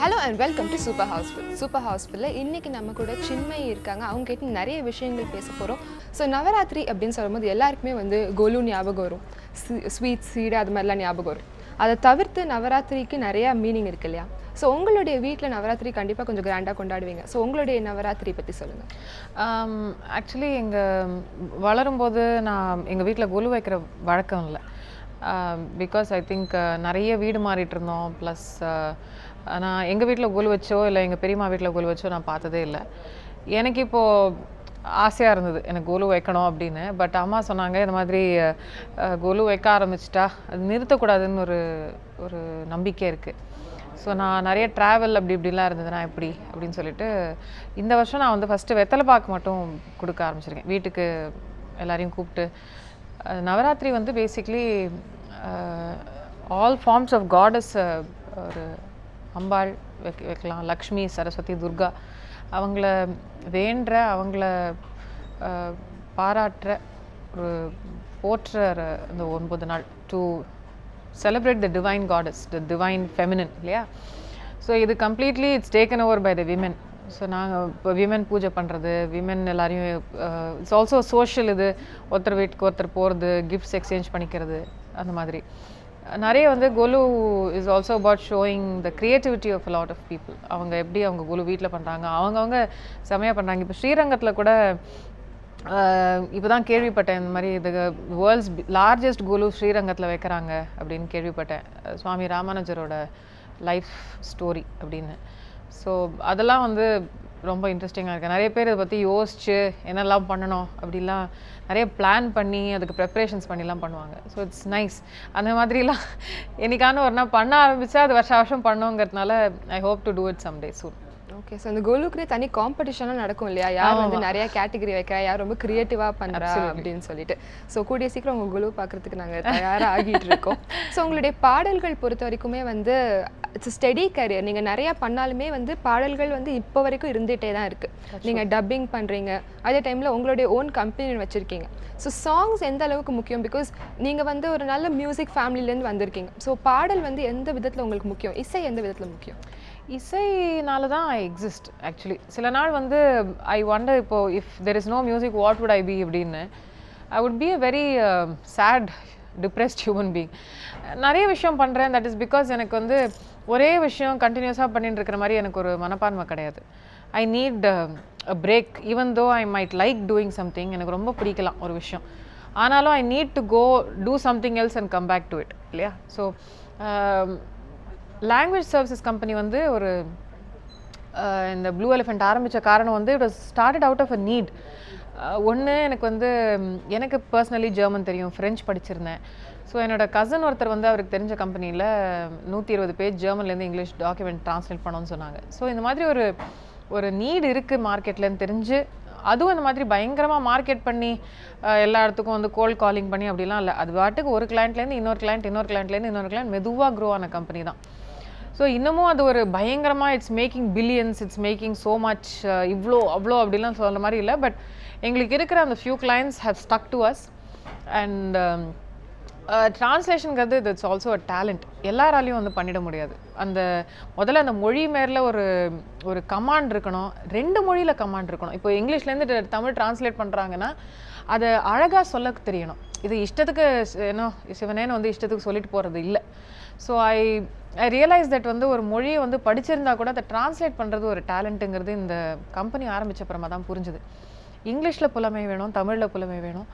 Hello and welcome to Super Housefull. Super Housefull இன்னைக்கு நம்ம கூட சின்மயி இருக்காங்க. அவங்க கிட்ட நிறைய விஷயங்கள் பேச போறோம். ஸோ நவராத்திரி அப்படின்னு சொல்லும்போது எல்லாருக்குமே வந்து கோலு ஞாபகம் வரும், ஸ்வீட் சீடு அது மாதிரிலாம் ஞாபகம் வரும். அதை தவிர்த்து நவராத்திரிக்கு நிறைய மீனிங் இருக்கு இல்லையா? ஸோ உங்களுடைய வீட்டில் நவராத்திரி கண்டிப்பாக கொஞ்சம் கிராண்டாக கொண்டாடுவீங்க. ஸோ உங்களுடைய நவராத்திரி பற்றி சொல்லுங்கள். ஆக்சுவலி எங்கள் வளரும்போது நான் எங்கள் வீட்டில் கொலு வைக்கிற வழக்கம் இல்லை. பிகாஸ் ஐ திங்க் நிறைய வீடு மாறிட்டு இருந்தோம். ப்ளஸ் நான் எங்கள் வீட்டில் கொலு வச்சோ இல்லை எங்கள் பெரியம்மா வீட்டில் கொலு வச்சோ நான் பார்த்ததே இல்லை. எனக்கு இப்போது ஆசையாக இருந்தது எனக்கு கொலு வைக்கணும் அப்படின்னு. பட் அம்மா சொன்னாங்க இந்த மாதிரி கொலு வைக்க ஆரம்பிச்சிட்டா அது நிறுத்தக்கூடாதுன்னு ஒரு நம்பிக்கை இருக்குது. ஸோ நான் நிறைய ட்ராவல் இப்படிலாம் இருந்ததுன்னா எப்படி அப்படின்னு சொல்லிட்டு இந்த வருஷம் நான் வந்து ஃபஸ்ட்டு வெத்தலை பாக்கு மட்டும் கொடுக்க ஆரம்பிச்சிருக்கேன். வீட்டுக்கு எல்லாரையும் கூப்பிட்டு நவராத்திரி வந்து basically all forms of gods, ஒரு அம்பாள் வைக்கலாம், லக்ஷ்மி, சரஸ்வதி, துர்கா, அவங்கள வேண்ட, அவங்கள பாராட்டுற, ஒரு போற்றுற இந்த 9 நாள் to celebrate the divine goddess, the divine feminine இல்லையா? ஸோ இது completely it's taken over by the women. So நாங்கள் இப்போ விமென் பூஜை பண்ணுறது, விமென் எல்லாரையும் இட்ஸ் ஆல்சோ சோஷியல். இது ஒருத்தர் வீட்டுக்கு ஒருத்தர் போகிறது, கிஃப்ட்ஸ் எக்ஸ்சேஞ்ச் பண்ணிக்கிறது, அந்த மாதிரி நிறைய வந்து Golu is also about showing the creativity of a lot of people. அவங்க எப்படி அவங்க கொலு வீட்டில் பண்ணுறாங்க, அவங்கவுங்க செமையாக பண்ணுறாங்க. இப்போ ஸ்ரீரங்கத்தில் கூட இப்போ தான் கேள்விப்பட்டேன் இந்த மாதிரி இது வேர்ல்ட்ஸ் லார்ஜஸ்ட் கொலு ஸ்ரீரங்கத்தில் வைக்கிறாங்க அப்படின்னு கேள்விப்பட்டேன். சுவாமி ராமானுஜரோட லைஃப் ஸ்டோரி அப்படின்னு. ஸோ அதெல்லாம் வந்து ரொம்ப இன்ட்ரெஸ்டிங்காக இருக்குது. நிறைய பேர் இதை பற்றி யோசிச்சு என்னெல்லாம் பண்ணணும் அப்படிலாம் நிறைய பிளான் பண்ணி அதுக்கு ப்ரிப்ரேஷன்ஸ் பண்ணிலாம் பண்ணுவாங்க. So it's nice. அந்த மாதிரிலாம் என்னைக்கான ஒரு நாள் பண்ண ஆரம்பித்தா அது வருஷம் பண்ணோங்கிறதுனால I hope to do it some day soon. Okay. So இந்த கோலுக்குனே தனி காம்படிஷனும் நடக்கும் இல்லையா? யார் வந்து நிறைய கேட்டகரி வைக்கிறா, யார் ரொம்ப கிரியேட்டிவாக பண்ணுறா அப்படின்னு சொல்லிட்டு. ஸோ கூடிய சீக்கிரம் உங்கள் கோலு பார்க்குறதுக்கு நாங்கள் தயாராக ஆகிட்டு இருக்கோம். ஸோ உங்களுடைய பாடல்கள் பொறுத்த வரைக்குமே வந்து இட்ஸ் ஸ்டெடி கரியர். நீங்கள் நிறையா பண்ணாலுமே வந்து பாடல்கள் வந்து இப்போ வரைக்கும் இருந்துகிட்டே தான் இருக்குது. நீங்கள் டப்பிங் பண்ணுறீங்க, அதே டைமில் உங்களுடைய ஓன் கம்பெனி வச்சுருக்கீங்க. ஸோ சாங்ஸ் எந்த அளவுக்கு முக்கியம்? பிகாஸ் நீங்கள் வந்து ஒரு நல்ல மியூசிக் ஃபேமிலிலேருந்து வந்திருக்கீங்க. ஸோ பாடல் வந்து எந்த விதத்தில் உங்களுக்கு முக்கியம், இசை எந்த விதத்தில் முக்கியம்? இசைனால தான் ஐ எக்ஸிஸ்ட் ஆக்சுவலி. சில நாள் வந்து ஐ வண்டர், இப்போது if there is no music what would I be அப்படின்னு. I would be a very sad, depressed human being. நிறைய விஷயம் பண்ணுறேன், தட் இஸ் பிகாஸ் எனக்கு வந்து ஒரே விஷயம் கண்டினியூஸாக பண்ணிட்டு இருக்கிற மாதிரி எனக்கு ஒரு மனப்பான்மை கிடையாது. I need a break. Even though I might like doing something, எனக்கு ரொம்ப பிடிக்கலாம் ஒரு விஷயம், ஆனாலும் I need to go to something else and come back to it இல்லையா? ஸோ லாங்குவேஜ் சர்வீசஸ் கம்பெனி வந்து ஒரு இந்த ப்ளூ எலிஃபெண்ட் ஆரம்பித்த காரணம் வந்து it was started out of a need. ஒன்று எனக்கு வந்து எனக்கு பர்சனலி ஜெர்மன் தெரியும், ஃப்ரெஞ்ச் படிச்சிருந்தேன். ஸோ என்னோட கசன் ஒருத்தர் வந்து அவருக்கு தெரிஞ்ச கம்பெனியில் 120 பேஜ் ஜெர்மன்லேருந்து இங்கிலீஷ் டாக்குமெண்ட் ட்ரான்ஸ்லேட் பண்ணோன்னு சொன்னாங்க. ஸோ இந்த மாதிரி ஒரு நீட் இருக்குது மார்க்கெட்லேருந்து தெரிஞ்சு, அதுவும் இந்த மாதிரி பயங்கரமாக மார்க்கெட் பண்ணி எல்லா இடத்துக்கும் வந்து கோல்ட் காலிங் பண்ணி அப்படிலாம் இல்லை. அது பாட்டுக்கு ஒரு கிளைண்ட்லேருந்து இன்னொரு கிளைண்ட் மெதுவாக க்ரோ ஆன கம்பெனி தான். ஸோ இன்னமும் அது ஒரு பயங்கரமாக it's making billions, it's making so much, இவ்வளோ அவ்வளோ அப்படிலாம் சொல்கிற மாதிரி இல்லை. பட் எங்களுக்கு இருக்கிற அந்த few clients have stuck to us. And ட்ரான்ஸ்லேஷனுங்கிறது இட்ஸ் ஆல்சோ அ டேலண்ட். எல்லாராலையும் வந்து பண்ணிட முடியாது. முதல்ல அந்த மொழி மேலே ஒரு கமாண்ட் இருக்கணும், 2 மொழியில் கமாண்ட் இருக்கணும். இப்போ இங்கிலீஷ்லேருந்து தமிழ் ட்ரான்ஸ்லேட் பண்ணுறாங்கன்னா அதை அழகாக சொல்ல தெரியணும். இது இஷ்டத்துக்கு சிவனேன்னு வந்து இஷ்டத்துக்கு சொல்லிட்டு போகிறது இல்லை. ஸோ ஐ ரியலைஸ் தட் வந்து ஒரு மொழியை வந்து படிச்சிருந்தா கூட அதை ட்ரான்ஸ்லேட் பண்ணுறது ஒரு டேலண்ட்டுங்கிறது இந்த கம்பெனி ஆரம்பித்த அப்புறமா தான் புரிஞ்சுது. இங்கிலீஷில் புலமை வேணும், தமிழில் புலமை வேணும்.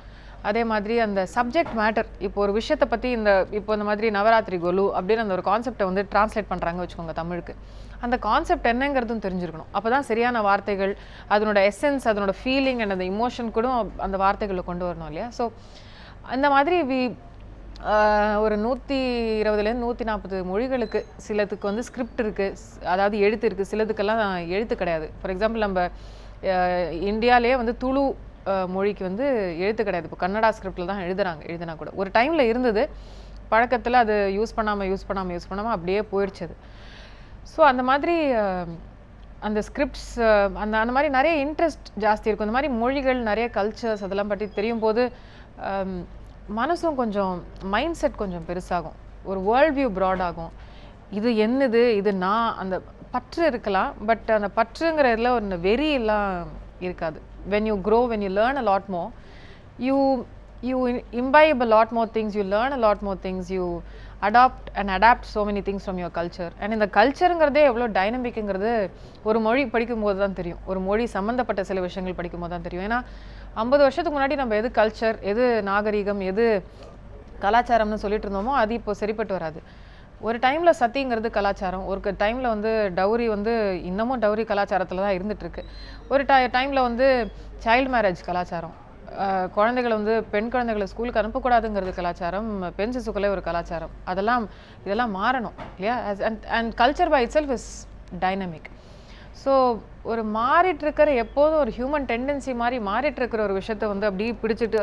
அதே மாதிரி அந்த சப்ஜெக்ட் மேட்டர். இப்போ ஒரு விஷயத்தை பற்றி இப்போ இந்த மாதிரி நவராத்திரி கொலு அப்படின்னு அந்த ஒரு கான்செப்டை வந்து ட்ரான்ஸ்லேட் பண்ணுறாங்க வச்சுக்கோங்க தமிழுக்கு, அந்த கான்செப்ட் என்னங்கிறதும் தெரிஞ்சிருக்கணும். அப்போ தான் சரியான வார்த்தைகள், அதனோட எசன்ஸ், அதனோட ஃபீலிங் அண்ட் அந்த இமோஷன் கூட அந்த வார்த்தைகளில் கொண்டு வரணும் இல்லையா? ஸோ அந்த மாதிரி ஒரு 120லேருந்து 140 மொழிகளுக்கு சிலதுக்கு வந்து ஸ்கிரிப்ட் இருக்குது, அதாவது எழுத்து இருக்குது, சிலதுக்கெல்லாம் எழுத்து கிடையாது. ஃபார் எக்ஸாம்பிள் நம்ம இந்தியாவிலே வந்து துளு மொழிக்கு வந்து எழுத்து கிடையாது. இப்போ கன்னடா ஸ்கிரிப்டில் தான் எழுதுனா கூட ஒரு டைமில் இருந்தது, பழக்கத்தில் அது யூஸ் பண்ணாமல் அப்படியே போயிடுச்சு அது. ஸோ அந்த மாதிரி அந்த ஸ்கிரிப்ட்ஸ் அந்த மாதிரி நிறைய இன்ட்ரெஸ்ட் ஜாஸ்தி இருக்கும். இந்த மாதிரி மொழிகள், நிறைய கல்ச்சர்ஸ் அதெல்லாம் பற்றி தெரியும் போது மனசும் கொஞ்சம் மைண்ட் செட் கொஞ்சம் பெருசாகும், ஒரு வேர்ல்ட் வியூ ப்ராட் ஆகும். இது என்னது, இது நான் அந்த பற்று இருக்கலாம், பட் அந்த பற்றுங்கிறதுல ஒரு வெறி எல்லாம் இருக்காது. when you grow, when you learn a lot more, you imbibe a lot more things, you learn a lot more things, you adapt so many things from your culture. and இந்த கல்ச்சருங்கிறதே எவ்வளோ டைனமிக்ங்கிறது ஒரு மொழி படிக்கும்போது தான் தெரியும், ஒரு மொழி சம்மந்தப்பட்ட சில விஷயங்கள் படிக்கும்போது தான் தெரியும். ஏன்னா 50 வருஷத்துக்கு முன்னாடி நம்ம எது கல்ச்சர், எது நாகரிகம், எது கலாச்சாரம்னு சொல்லிட்டு இருந்தோமோ அது இப்போ சரிப்பட்டு வராது. ஒரு டைமில் சத்திங்கிறது கலாச்சாரம், ஒரு டைமில் வந்து டவுரி வந்து இன்னமும் டவுரி கலாச்சாரத்தில் தான் இருந்துகிட்ருக்கு. ஒரு டைமில் வந்து சைல்டு மேரேஜ் கலாச்சாரம், குழந்தைகளை வந்து பெண் குழந்தைகளை ஸ்கூலுக்கு அனுப்பக்கூடாதுங்கிறது கலாச்சாரம், பெண் சிசுக்களே ஒரு கலாச்சாரம். இதெல்லாம் மாறணும் இல்லையா? And culture by itself is dynamic. So ஒரு மாறிட்டுருக்கிற எப்போதும் ஒரு ஹியூமன் டெண்டன்சி மாதிரி மாறிட்டுருக்கிற ஒரு விஷயத்த வந்து அப்படியே பிடிச்சிட்டு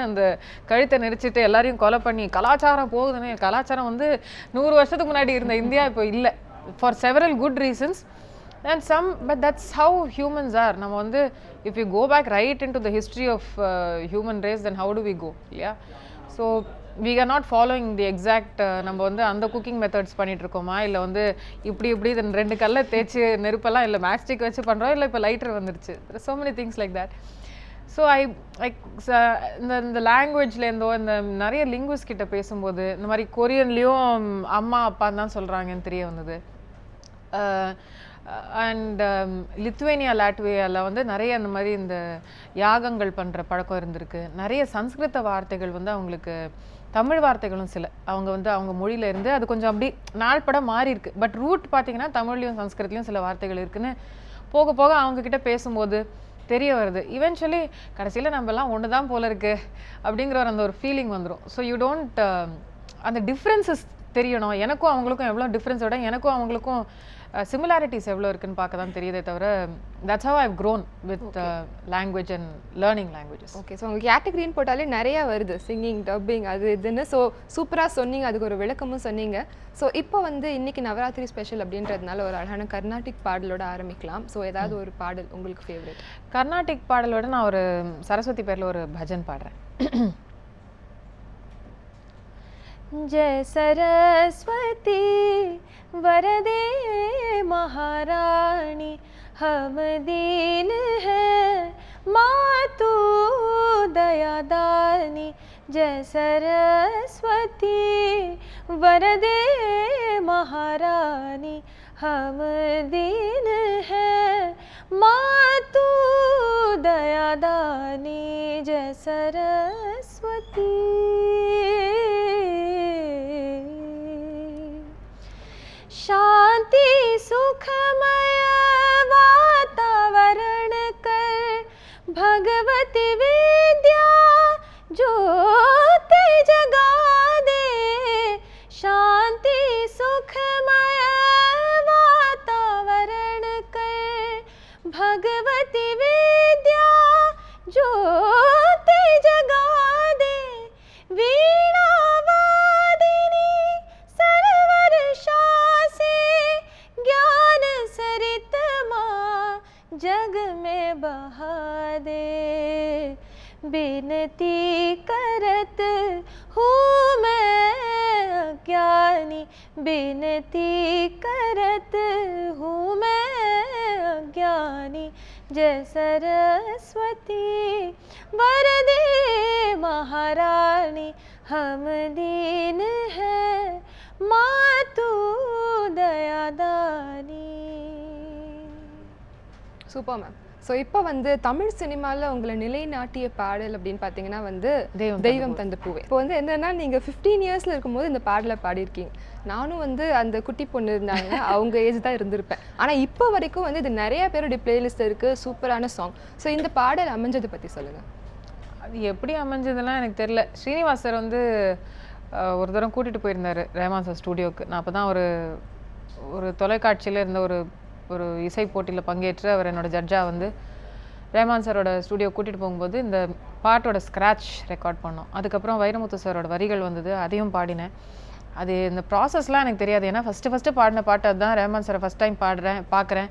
அந்த கழுத்தை நெரிச்சிட்டு எல்லாரையும் கொலை பண்ணி கலாச்சாரம் போகுதுன்னு, கலாச்சாரம் வந்து 100 வருஷத்துக்கு முன்னாடி இருந்த இந்தியா இப்போ இல்லை, for several good reasons. and but that's how humans are. நம்ம வந்து if you go back right into the history of human race, then how do we go? yeah, so we are not following the exact நம்ம வந்து அந்த cooking methods பண்ணிட்டு இருக்கோமா, இல்லை வந்து இப்படி ரெண்டு கல்லை தேய்ச்சி நெருப்பெல்லாம் இல்லை மேட்ச்ஸ்டிக் வச்சு பண்ணுறோம், இல்லை இப்போ லைட்டர் வந்துருச்சு. so many things like that. So இந்த லாங்குவேஜ்லேருந்தோ இந்த நிறைய லிங்குவிஸ்ட் கிட்ட பேசும்போது இந்த மாதிரி கொரியன்லேயும் அம்மா அப்பான்னு தான் சொல்கிறாங்கன்னு தெரிய வந்தது. அண்ட் லித்துவேனியா, லாட்வியாவில் வந்து நிறைய அந்த மாதிரி இந்த யாகங்கள் பண்ணுற பழக்கம் இருந்திருக்கு. நிறைய சம்ஸ்கிருத வார்த்தைகள் வந்து அவங்களுக்கு தமிழ் வார்த்தைகளும் சில அவங்க மொழியில இருந்து அது கொஞ்சம் அப்படி நாள்பட மாறி இருக்கு. பட் ரூட் பார்த்தீங்கன்னா தமிழ்லையும் சம்ஸ்கிருத்லையும் சில வார்த்தைகள் இருக்குன்னு போக போக அவங்கக்கிட்ட பேசும்போது தெரிய வருது. இவென்ச்சுவலி கடைசியில் நம்மலாம் ஒன்று தான் போல இருக்கு அப்படிங்கிற அந்த ஒரு ஃபீலிங் வந்துடும். ஸோ யூ டோன்ட் அந்த டிஃப்ரென்சஸ் தெரியணும். எனக்கும் அவங்களுக்கும் எவ்வளோ டிஃப்ரென்ஸை விட எனக்கும் அவங்களுக்கும் சிமிலாரிட்டிஸ் எவ்வளோ இருக்குன்னு பார்க்க தான் தெரியுதே தவிர, that's how I've grown with language and learning languages. Okay, so உங்கள் கேட்டகரின்னு போட்டாலே நிறையா வருது, சிங்கிங், டப்பிங், அது இதுன்னு. ஸோ சூப்பராக சொன்னீங்க, அதுக்கு ஒரு விளக்கமும் சொன்னீங்க. ஸோ இப்போ வந்து இன்னைக்கு நவராத்திரி ஸ்பெஷல் அப்படின்றதுனால ஒரு அழகான கர்நாடிக் பாடலோட ஆரம்பிக்கலாம். ஸோ ஏதாவது ஒரு பாடல் உங்களுக்கு ஃபேவரட்? கர்நாடிக் பாடலோட நான் ஒரு சரஸ்வதி பேரில் ஒரு பஜன் பாடுறேன். जय सरस्वती वरदे महारानी, हम दीन है मातु दयादानी. जय सरस्वती वरदे महारानी, हम दीन है मातु दयादानी. जय सरस्वती. शांति सुखमय वातावरण कर, भगवती विद्या ज्योति जगा दे. शांति सुखमय वातावरण कर, भगवती विद्या ज्योति जगा दे. वीणा वादिनी सरवर शासी, ज्ञान सरित माँ जग में बहा दे. बिनती करत हूँ मैं अज्ञानी, बिनती करत हूँ मैं अज्ञानी. जय सरस्वती वरदे महारानी, हम दीन है मातु दयादानी. Super ma'am. ஸோ இப்போ வந்து தமிழ் சினிமாவில் உங்களை நிலைநாட்டிய பாடல் அப்படின்னு பார்த்தீங்கன்னா வந்து தெய்வம் தந்த பூவே. இப்போ வந்து என்னன்னா, நீங்கள் 15 இயர்ஸில் இருக்கும்போது இந்த பாடலை பாடியிருக்கீங்க. நானும் வந்து அந்த குட்டி பொண்ணு இருந்தாங்க, அவங்க ஏஜ் தான் இருந்திருப்பேன். ஆனால் இப்போ வரைக்கும் வந்து இது நிறைய பேருடைய பிளேலிஸ்ட் இருக்குது, சூப்பரான சாங். ஸோ இந்த பாடல் அமைஞ்சதை பற்றி சொல்லுங்கள். அது எப்படி அமைஞ்சதுலாம் எனக்கு தெரியல. ஸ்ரீனிவாஸ் சார் வந்து ஒரு தரம் கூட்டிகிட்டு போயிருந்தார் ரஹ்மான் சார் ஸ்டூடியோவுக்கு. நான் அப்போ தான் ஒரு தொலைக்காட்சியில் இருந்த ஒரு இசை போட்டியில் பங்கேற்று அவர் என்னோட ஜட்ஜாக வந்து ரஹ்மான் சாரோட ஸ்டூடியோ கூட்டிகிட்டு போகும்போது இந்த பாட்டோட ஸ்க்ராட்ச் ரெக்கார்ட் பண்ணோம். அதுக்கப்புறம் வைரமுத்து சாரோட வரிகள் வந்தது, அதையும் பாடினேன். அது இந்த ப்ராசஸ்லாம் எனக்கு தெரியாது. ஏன்னா ஃபஸ்ட்டு பாடின பாட்டு அதுதான். ரஹ்மான் சாரை ஃபஸ்ட் டைம் பார்க்குறேன்.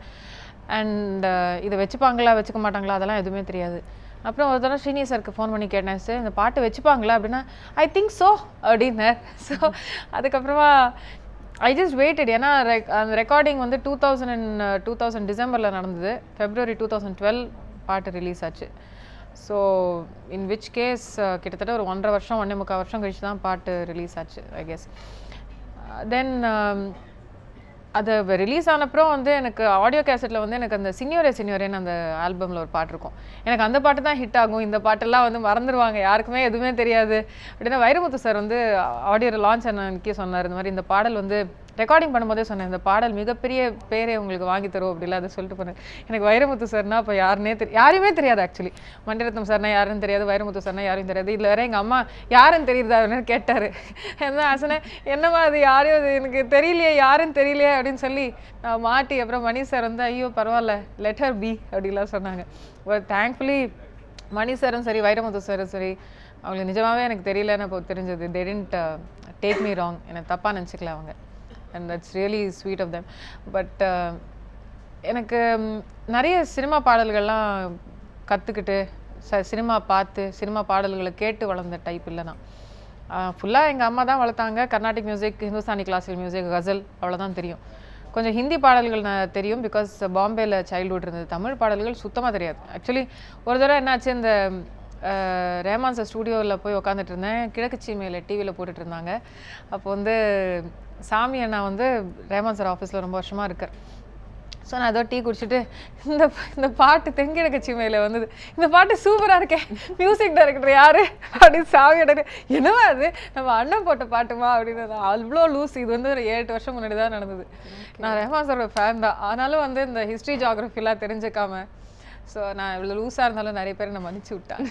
அண்ட் இதை வச்சுப்பாங்களா வச்சுக்க மாட்டாங்களா அதெல்லாம் எதுவுமே தெரியாது. அப்புறம் ஒரு தடவை ஸ்ரீனி சாருக்கு ஃபோன் பண்ணி கேட்டேன், சார் இந்த பாட்டு வச்சுப்பாங்களா அப்படின்னா, ஐ திங்க் ஸோ அப்படின்னார். ஸோ அதுக்கப்புறமா ஐ ஜஸ்ட் வெயிட்டட். ஏன்னா அந்த ரெக்கார்டிங் வந்து 2000 டிசம்பரில் நடந்தது. February 2012 பாட்டு ரிலீஸ் ஆச்சு. ஸோ இன் விச் கேஸ் கிட்டத்தட்ட ஒரு 1.5 வருஷம் 1.25 வருஷம் கழிச்சு தான் பாட்டு ரிலீஸ் ஆச்சு ஐ கெஸ். தென் அது ரிலீஸ் ஆனப்புறம் வந்து எனக்கு ஆடியோ கேசட்டில் வந்து எனக்கு அந்த சினியோரேன்னு அந்த ஆல்பமில் ஒரு பாட்டு இருக்கும். எனக்கு அந்த பாட்டு தான் ஹிட் ஆகும். இந்த பாட்டெல்லாம் வந்து மறந்துடுவாங்க, யாருக்குமே எதுவுமே தெரியாது அப்படின்னா வைரமுத்து சார் வந்து ஆடியோ லான்ச் அன்னைக்கே சொன்னார், இந்த மாதிரி இந்த பாடல் வந்து ரெக்கார்டிங் பண்ணும்போதே சொன்னேன், இந்த பாடல் மிகப்பெரிய பேரை உங்களுக்கு வாங்கி தரும் அப்படிலாம் அதை சொல்லிட்டு போனேன். எனக்கு வைரமுத்து சார்னா அப்போ யாருமே தெரியாது. ஆக்சுவலி மணிரத்னம் சார்னா யாருன்னு தெரியாது, வைரமுத்து சார்னா யாரும் தெரியாது. இதில் வேற எங்கள் அம்மா யாருன்னு தெரியுதா அப்படின்னு கேட்டார். என்ன ஆசனை, என்னம்மா அது யாரையும் அது எனக்கு தெரியலையே, யாருன்னு தெரியலையே அப்படின்னு சொல்லி நான் மாட்டி அப்புறம் மணி சார் வந்து ஐயோ பரவாயில்ல லெட் ஹர் பி அப்படிலாம் சொன்னாங்க. பட் தேங்க்ஃபுல்லி மணி சாரும் சரி வைரமுத்து சாரும் சரி அவங்களுக்கு நிஜமாகவே எனக்கு தெரியலன்னு இப்போ தெரிஞ்சது. They didn't take me wrong, என்னை தப்பாக நினச்சிக்கல அவங்க. And that's really sweet of them. But எனக்கு நிறைய சினிமா பாடல்கள்லாம் கற்றுக்கிட்டு சினிமா பார்த்து சினிமா பாடல்களை கேட்டு வளர்ந்த டைப் இல்லை நான். ஃபுல்லாக எங்கள் அம்மா தான் வளர்த்தாங்க. Carnatic music, Hindustani classical music, ghazal அவ்வளோதான் தெரியும். கொஞ்சம் ஹிந்தி பாடல்கள் நான் தெரியும், பிகாஸ் பாம்பேயில் சைல்ட்ஹுட் இருந்தது. தமிழ் பாடல்கள் சுத்தமாக தெரியாது. ஆக்சுவலி ஒரு தடவை என்னாச்சு, இந்த ரேமான் சார் ஸ்டூடியோவில் போய் உட்காந்துட்டு இருந்தேன். கிழக்கு சீமையில் டிவியில் போட்டுட்டு இருந்தாங்க. அப்போ வந்து சாமி அண்ணா வந்து ரேமான் சார் ஆஃபீஸில் ரொம்ப வருஷமாக இருக்கார். ஸோ நான் ஏதோ டீ குடிச்சிட்டு இந்த பாட்டு தென்கிழக்கு சீமையில் வந்தது, இந்த பாட்டு சூப்பராக இருக்கேன், மியூசிக் டைரக்டர் யார் அப்படின்னு சாமியோட, என்னவா அது நம்ம அண்ணன் போட்ட பாட்டுமா அப்படின்னு. அவ்வளோ லூஸ். இது வந்து ஒரு 7-8 வருஷம் முன்னாடி தான் நடந்தது. நான் ரஹ்மான் சாரோட ஃபேன் தான், ஆனாலும் வந்து இந்த ஹிஸ்ட்ரி ஜியாகிரஃபிலாம் தெரிஞ்சுக்காம ஸோ நான் இவ்வளோ லூஸாக இருந்தாலும் நிறைய பேர் நான் மன்னிச்சு விட்டேன்.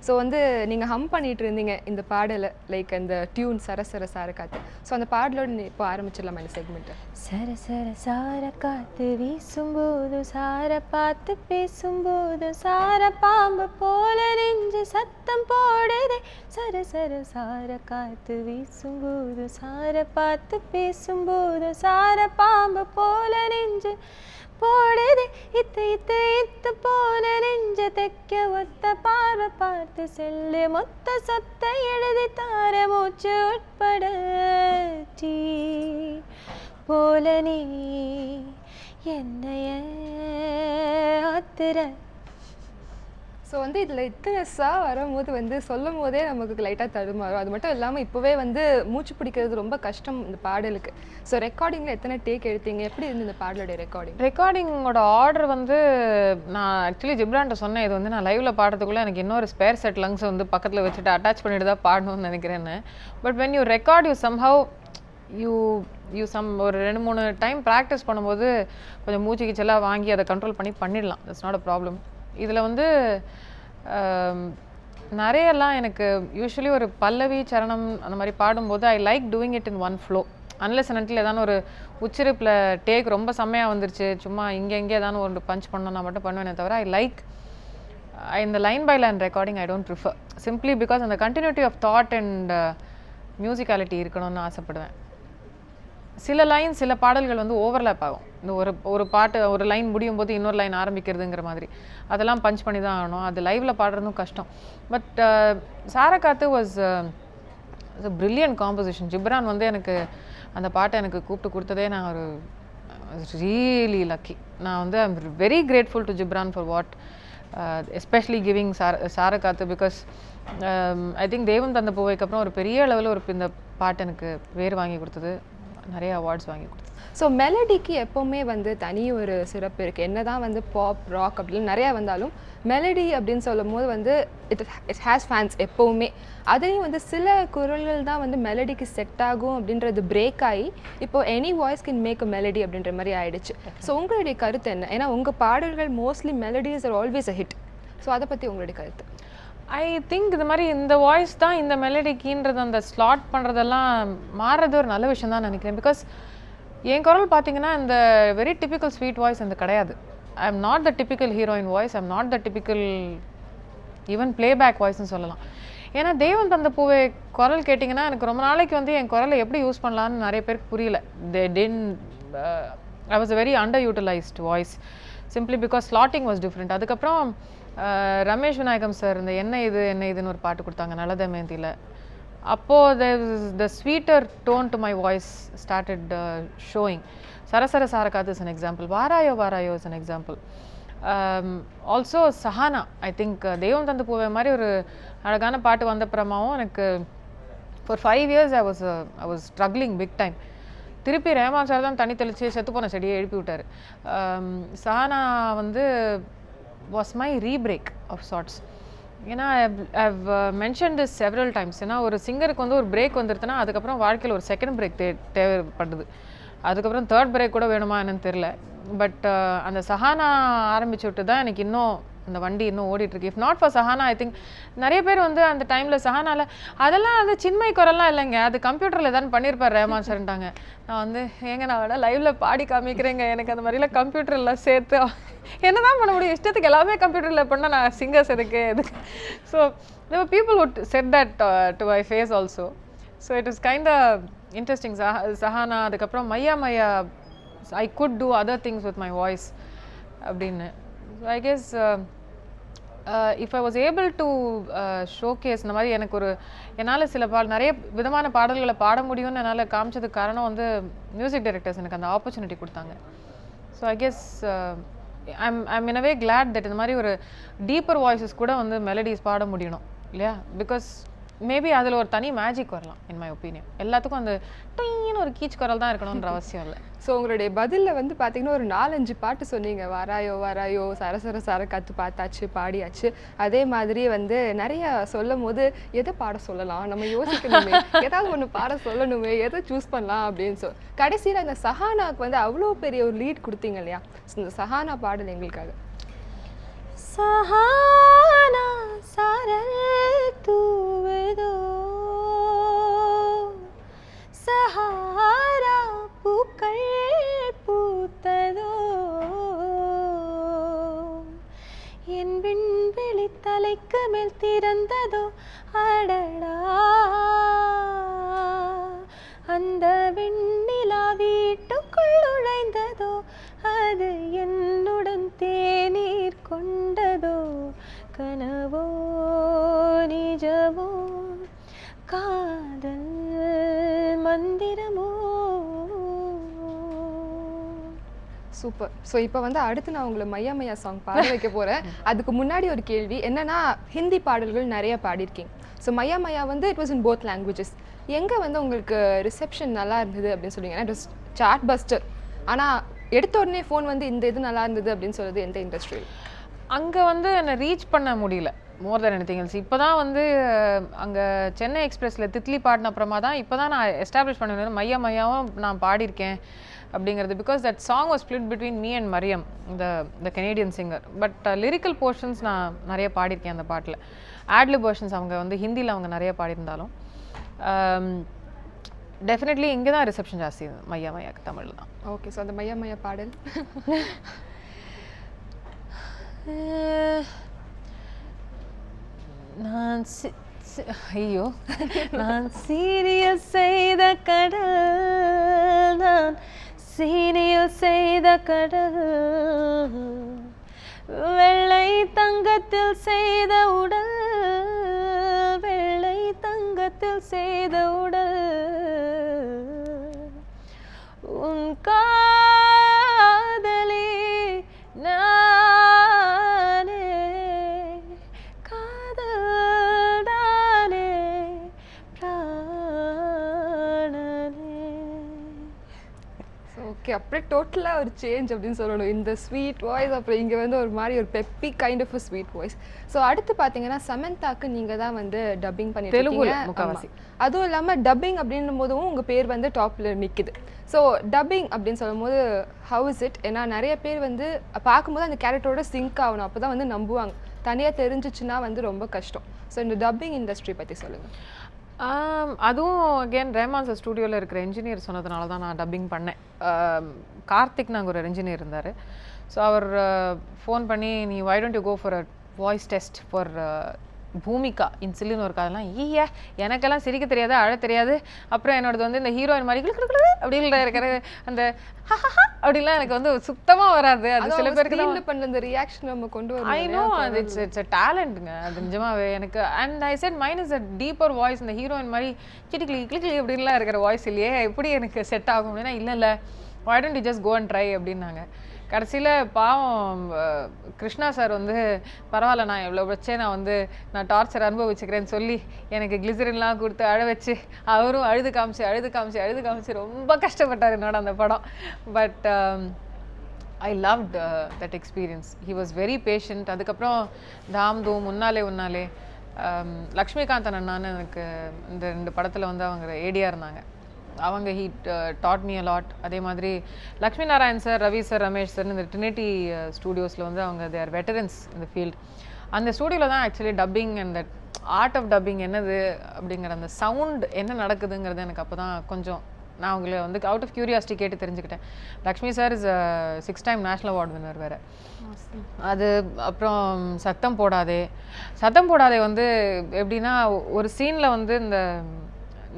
ஸோ வந்து நீங்கள் ஹம் பண்ணிட்டு இருந்தீங்க இந்த பாடலை, லைக் அந்த டியூன் சரசர சார காத்து. ஸோ அந்த பாடலோடு இப்போ ஆரம்பிச்சிடலாமா இந்த செக்மெண்ட்டு? சரசர சார காத்து வீசும்போது சார பார்த்து பேசும்போது சார பாம்பு போல நெஞ்சு சத்தம் போடுதே. சரசர சார காத்து வீசும்போது சார பார்த்து பேசும்போது சார பாம்பு போல நெஞ்சு போடுதே. இத்து போன நெஞ்ச தைக்க ஒத்த பார்வை பார்த்து செல்லு மொத்த சொத்த எழுதி தார மூச்சு உட்பட டீ போல நீ என்னைய ஆத்துற. ஸோ வந்து இதில் இத்தனை வரும்போது வந்து சொல்லும் போதே நமக்கு லைட்டாக தடுமாறும். அது மட்டும் இல்லாமல் இப்போவே வந்து மூச்சு பிடிக்கிறது ரொம்ப கஷ்டம் இந்த பாடலுக்கு. ஸோ ரெக்கார்டிங்கில் எத்தனை டேக் எடுத்தீங்க, எப்படி இருந்து இந்த பாடலோட ரெக்கார்டிங்கோட ஆர்டர் வந்து நான் ஆக்சுவலி ஜிப்ரான்ட்ட சொன்னேன், இது வந்து நான் லைவில் பாடுறதுக்குள்ளே எனக்கு இன்னொரு ஸ்பேர் செட் லங்ஸ் வந்து பக்கத்தில் வச்சுட்டு அட்டாச் பண்ணிட்டு தான் பாடணும்னு நினைக்கிறேன்னு. But when you record you somehow ஒரு 2-3 டைம் ப்ராக்டிஸ் பண்ணும்போது கொஞ்சம் மூச்சு கிச்செல்லாம் வாங்கி அதை கண்ட்ரோல் பண்ணிடலாம். That's not a problem. இதில் வந்து நிறையெல்லாம் எனக்கு யூஸ்வலி ஒரு பல்லவி சரணம் அந்த மாதிரி பாடும்போது I like doing it in one flow. Unless until ஏதாவது ஒரு உச்சரிப்பில் டேக் ரொம்ப செம்மையாக வந்துருச்சு, சும்மா இங்கே ஏதாவது ஒரு பஞ்ச் பண்ணணும் நான் மட்டும் பண்ணுவேனே தவிர ஐ லைக் இந்த line by line recording I don't prefer. Simply because அந்த continuity of thought and musicality இருக்கணும்னு ஆசைப்படுவேன். சில பாடல்கள் வந்து ஓவர்லேப் ஆகும். இந்த ஒரு பாட்டு ஒரு லைன் முடியும் போது இன்னொரு லைன் ஆரம்பிக்கிறதுங்கிற மாதிரி அதெல்லாம் பஞ்ச் பண்ணி தான் ஆகணும். அது லைவில் பாடுறதும் கஷ்டம். But Saarakaathu was brilliant composition. Ghibran வந்து எனக்கு அந்த பாட்டை எனக்கு கூப்பிட்டு கொடுத்ததே நான் ஒரு ரியலி லக்கி. நான் வந்து I'm very grateful to Ghibran for what especially giving Saarakaathu. Because I think தேவன் தந்த பூவைக்கு அப்புறம் ஒரு பெரிய அளவில் இந்த பாட்டு எனக்கு பேர் வாங்கி கொடுத்தது, நிறைய அவார்ட்ஸ் வாங்கி கொடுத்தது. ஸோ மெலடிக்கு எப்போவுமே வந்து தனி ஒரு சிறப்பு இருக்குது. என்ன தான் வந்து பாப் ராக் அப்படின்னு நிறையா வந்தாலும் மெலடி அப்படின்னு சொல்லும் போது வந்து இட் ஹேஸ் ஃபேன்ஸ் எப்போவுமே. அதையும் வந்து சில குரல்கள் தான் வந்து மெலடிக்கு செட் ஆகும் அப்படின்றது பிரேக் ஆகி இப்போ any voice can make a melody அப்படின்ற மாதிரி ஆயிடுச்சு. ஸோ உங்களுடைய கருத்து என்ன? ஏன்னா உங்கள் பாடல்கள் mostly melodies are always a hit. So அதை பற்றி உங்களுடைய கருத்து? ஐ திங்க் இது மாதிரி இந்த வாய்ஸ் தான் இந்த மெலடிக்குன்றது அந்த ஸ்லாட் பண்ணுறதெல்லாம் மாறுறது ஒரு நல்ல விஷயம் தான் நினைக்கிறேன். பிகாஸ் என் குரல் பார்த்தீங்கன்னா இந்த வெரி டிப்பிக்கல் ஸ்வீட் வாய்ஸ் அந்த கிடையாது. I am not the typical heroine voice, I am not the typical even playback வாய்ஸ்ன்னு சொல்லலாம். ஏன்னா தேவன் தந்த பூவே குரல் கேட்டிங்கன்னா எனக்கு ரொம்ப நாளைக்கு வந்து என் குரலை எப்படி யூஸ் பண்ணலான்னு நிறைய பேருக்கு புரியல. I was a very under utilised voice simply because slotting was different. அதுக்கப்புறம் ரமேஷ் விநாயகம் சார் இந்த என்ன இதுன்னு ஒரு பாட்டு கொடுத்தாங்க நலதமயந்தியில். அப்போது the sweeter tone to my voice started showing. சரசர சாரகாத்து is an example. வாராயோ வாராயோ is an example. Also Sahana, I think தெய்வம் தந்து போவே மாதிரி ஒரு அழகான பாட்டு வந்தப்புறமாவும் எனக்கு for 5 years I was struggling big time. திருப்பி ரஹ்மான் சார் தான் தண்ணி தெளித்து செத்து போன செடியை எழுப்பி விட்டார். சஹானா வந்து வாஸ் மை ரீபிரேக் ஆஃப் சார்ட்ஸ். ஏன்னா I've mention this several times. ஏன்னா ஒரு சிங்கருக்கு வந்து ஒரு பிரேக் வந்துடுதுன்னா அதுக்கப்புறம் வாழ்க்கையில் ஒரு செகண்ட் பிரேக் தேவைப்படுது. அதுக்கப்புறம் தேர்ட் பிரேக் கூட வேணுமா என்னன்னு தெரில. பட் அந்த சஹானா ஆரம்பிச்சு விட்டு தான் எனக்கு இன்னும் அந்த வண்டி இன்னும் ஓடிட்டுருக்கு. If not for Sahana I think நிறைய பேர் வந்து அந்த டைமில் சஹானாவில் அதெல்லாம் வந்து சின்மய் குரல்லாம் இல்லைங்க, அது கம்ப்யூட்டரில் தான் பண்ணியிருப்பார் ரஹ்மான் சார்ன்ட்டாங்க. நான் வந்து நான் வேணா லைவில் பாடி காமிக்கிறேங்க, எனக்கு அந்த மாதிரிலாம் கம்ப்யூட்டரில் சேர்த்து என்ன தான் பண்ண முடியும், இஷ்டத்துக்கு எல்லாமே கம்ப்யூட்டரில் பண்ணால் நான் சிங்கர்ஸ் எதுக்கு எதுக்கு. So there people would said that to my face also. So it is kind of interesting. Sahana, அதுக்கப்புறம் மையா மையா I could do other things with my voice அப்படின்னு. I guess if I was able to showcase இந்த மாதிரி எனக்கு ஒரு என்னால் சில நிறைய விதமான பாடல்களை பாட முடியும்னு என்னால் காமிச்சதுக்கு காரணம் வந்து மியூசிக் டைரக்டர்ஸ் எனக்கு அந்த ஆப்பர்ச்சுனிட்டி கொடுத்தாங்க. So I guess I'm in a way glad that இந்த மாதிரி ஒரு டீப்பர் வாய்ஸஸ் கூட வந்து மெலடிஸ் பாட முடியணும் இல்லையா. பிகாஸ் மேபி அதில் ஒரு தனி மேஜிக் வரலாம் இன் மை ஒப்பீனியன். எல்லாத்துக்கும் அந்த டொயின்னு ஒரு கீச் குரல் தான் இருக்கணுன்ற அவசியம் இல்லை. ஸோ உங்களுடைய பதிலில் வந்து பார்த்தீங்கன்னா ஒரு 4-5 பாட்டு சொன்னீங்க. வாராயோ வாராயோ, சரசர சாரக்காத்து பார்த்தாச்சு, பாடியாச்சு. அதே மாதிரி வந்து நிறைய சொல்லும் போது எதை பாட சொல்லலாம் நம்ம யோசிக்கணுமே, ஏதாவது ஒன்று பாட சொல்லணுமே, எதை சூஸ் பண்ணலாம் அப்படின்னு கடைசியில் இந்த சஹானாவுக்கு வந்து அவ்வளோ பெரிய ஒரு லீட் கொடுத்தீங்க இல்லையா. இந்த சஹானா பாடல் எங்களுக்காக. சஹானா சாரல் தூவதோ, சஹாரா பூக்கள் பூத்ததோ, என் விண்வெளி தலைக்கு மேல் திறந்ததோ, அடடா அந்த வெண்ணிலா வீட்டுக்குள் நுழைந்ததோ, அது என்னுடன் தேநீர் கொண்டதோ, கனவோ நிஜமோ காதல் மந்திரமோ. சூப்பர். ஸோ இப்போ வந்து அடுத்து நான் உங்களை மையா மையா சாங் பாட வைக்க போகிறேன். அதுக்கு முன்னாடி ஒரு கேள்வி என்னன்னா, ஹிந்தி பாடல்கள் நிறைய பாடியிருக்கீங்க. ஸோ மையா மையா வந்து it was in both languages. எங்கே வந்து உங்களுக்கு ரிசெப்ஷன் நல்லா இருந்தது அப்படின்னு சொல்லுவீங்கன்னா, இட் வாஸ் சார்ட் பஸ்டர். ஆனால் எடுத்த உடனே ஃபோன் வந்து இந்த இது நல்லா இருந்தது அப்படின்னு சொல்கிறது எந்த இண்டஸ்ட்ரி? அங்கே வந்து என்னை ரீச் பண்ண முடியல மோர் தென் எனிதிங் எல்ஸ். இப்போ தான் வந்து அங்கே சென்னை எக்ஸ்பிரஸில் தித்லி பாடின அப்புறமா தான் இப்போ தான் நான் எஸ்டாப்ளிஷ் பண்ண மையா மையாவும் நான் பாடியிருக்கேன் அப்படிங்கிறது. Because that song was split between me and Mariam, the Canadian singer. But lyrical portions நான் நிறைய பாடியிருக்கேன் அந்த பாட்டில். ஆட்லிப் போர்ஷன்ஸ் அவங்க வந்து ஹிந்தியில் அவங்க நிறைய பாடியிருந்தாலும் டெஃபினெட்லி இங்கே தான் ரிசெப்ஷன் ஜாஸ்தி மையா மையாக்கு தமிழில் தான். ஓகே. ஸோ அந்த மையா மையா பாடல் நான் ஐயோ நான் சீரியல் செய்த கடல், நான் சீரியல் செய்த கடல், வெள்ளை தங்கத்தில் செய்த உடல், வெள்ளை தங்கத்தில் செய்த உடல், உன் காதலே நானே, காதல் தானே பிராணனே. ஓகே. அப்படியே டோட்டலாக ஒரு சேஞ்ச் அப்படின்னு சொல்லணும். இந்த ஸ்வீட் வாய்ஸ் அப்புறம் இங்கே வந்து ஒரு மாதிரி ஒரு peppy kind of sweet voice. So அடுத்து பார்த்தீங்கன்னா சமந்தாக்கு நீங்கள் தான் வந்து டப்பிங் பண்ணிட்டு இருக்கீங்க. அதுவும் இல்லாமல் டப்பிங் அப்படின்னும் போதும் உங்கள் பேர் வந்து டாப்பில் நிற்குது. ஸோ டப்பிங் அப்படின்னு சொல்லும் போது ஹவு இஸ் இட்? ஏன்னா நிறைய பேர் வந்து பார்க்கும்போது அந்த கேரக்டரோட சிங்க் ஆகணும், அப்போ தான் வந்து நம்புவாங்க. தனியாக தெரிஞ்சிச்சுன்னா வந்து ரொம்ப கஷ்டம். ஸோ இந்த டப்பிங் இண்டஸ்ட்ரி பற்றி சொல்லுங்கள். அதுவும் அகெயின் ரஹ்மான் சார் ஸ்டூடியோவில் இருக்கிற என்ஜினியர் சொன்னதுனால தான் நான் டப்பிங் பண்ணேன். கார்த்திக் நாங்கள் ஒரு என்ஜினியர் இருந்தார். ஸோ அவர் ஃபோன் பண்ணி, நீ why don't you go for a voice test for Bhoomika in சில்லுன்னு ஒரு கதெல்லாம். ஈயா எனக்கெல்லாம் சிரிக்க தெரியாது, அழ தெரியாது. அப்புறம் என்னோடது வந்து இந்த ஹீரோயின் மாதிரி அப்படிங்கிற இருக்கிற அந்த அப்படிலாம் எனக்கு வந்து சுத்தமா வராது. அது சில பேருக்கு ஸ்க்ரீன்ல பண்ண அந்த ரியாக்ஷன் நம்ம கொண்டு வரணும். ஐ நோ அது இட்ஸ் a டேலண்ட்ங்க அது நிஜமாவே எனக்கு. And I said mine is a deeper voice. இந்த ஹீரோயின் மாதிரி கிளிக்லி கிளிக்லி அப்படின்லாம் இருக்கிற வாய்ஸ் இல்லையே, எப்படி எனக்கு செட் ஆகும் அப்படின்னா, இல்லை why don't you just go and try அப்படின்னாங்க. கடைசியில் பாவம் கிருஷ்ணா சார் வந்து பரவாயில்ல நான் எவ்வளோ வச்சே நான் டார்ச்சர் அனுபவிச்சுக்கிறேன்னு சொல்லி எனக்கு கிளிசரின்லாம் கொடுத்து அழ வச்சு அவரும் அழுது காமிச்சு ரொம்ப கஷ்டப்பட்டார் என்னோட அந்த படம். But I loved that experience. He was very patient. அதுக்கப்புறம் தாம் தூம் உன்னாலே லக்ஷ்மிகாந்தன் அண்ணான்னு எனக்கு இந்த 2 படத்தில் வந்து அவங்க ஏடியாக இருந்தாங்க. அவங்க he taught me a lot. அதே மாதிரி Lakshmi Narayan sir, Ravi sir, Ramesh sir இந்த ட்ரினிட்டி ஸ்டூடியோஸில் வந்து அவங்க தே ஆர் வெட்டரன்ஸ் இந்த ஃபீல்ட். அந்த ஸ்டூடியோவில் தான் actually dubbing and that art of dubbing என்னது அப்படிங்கிற அந்த சவுண்ட் என்ன நடக்குதுங்கிறது எனக்கு அப்போ தான் கொஞ்சம் நான் அவங்கள வந்து அவுட் ஆஃப் கியூரியாசிட்டி கேட்டு தெரிஞ்சுக்கிட்டேன். Lakshmi sir is 6 time national award winner வேறு. அது அப்புறம் சத்தம் போடாதே வந்து எப்படின்னா ஒரு சீனில் வந்து இந்த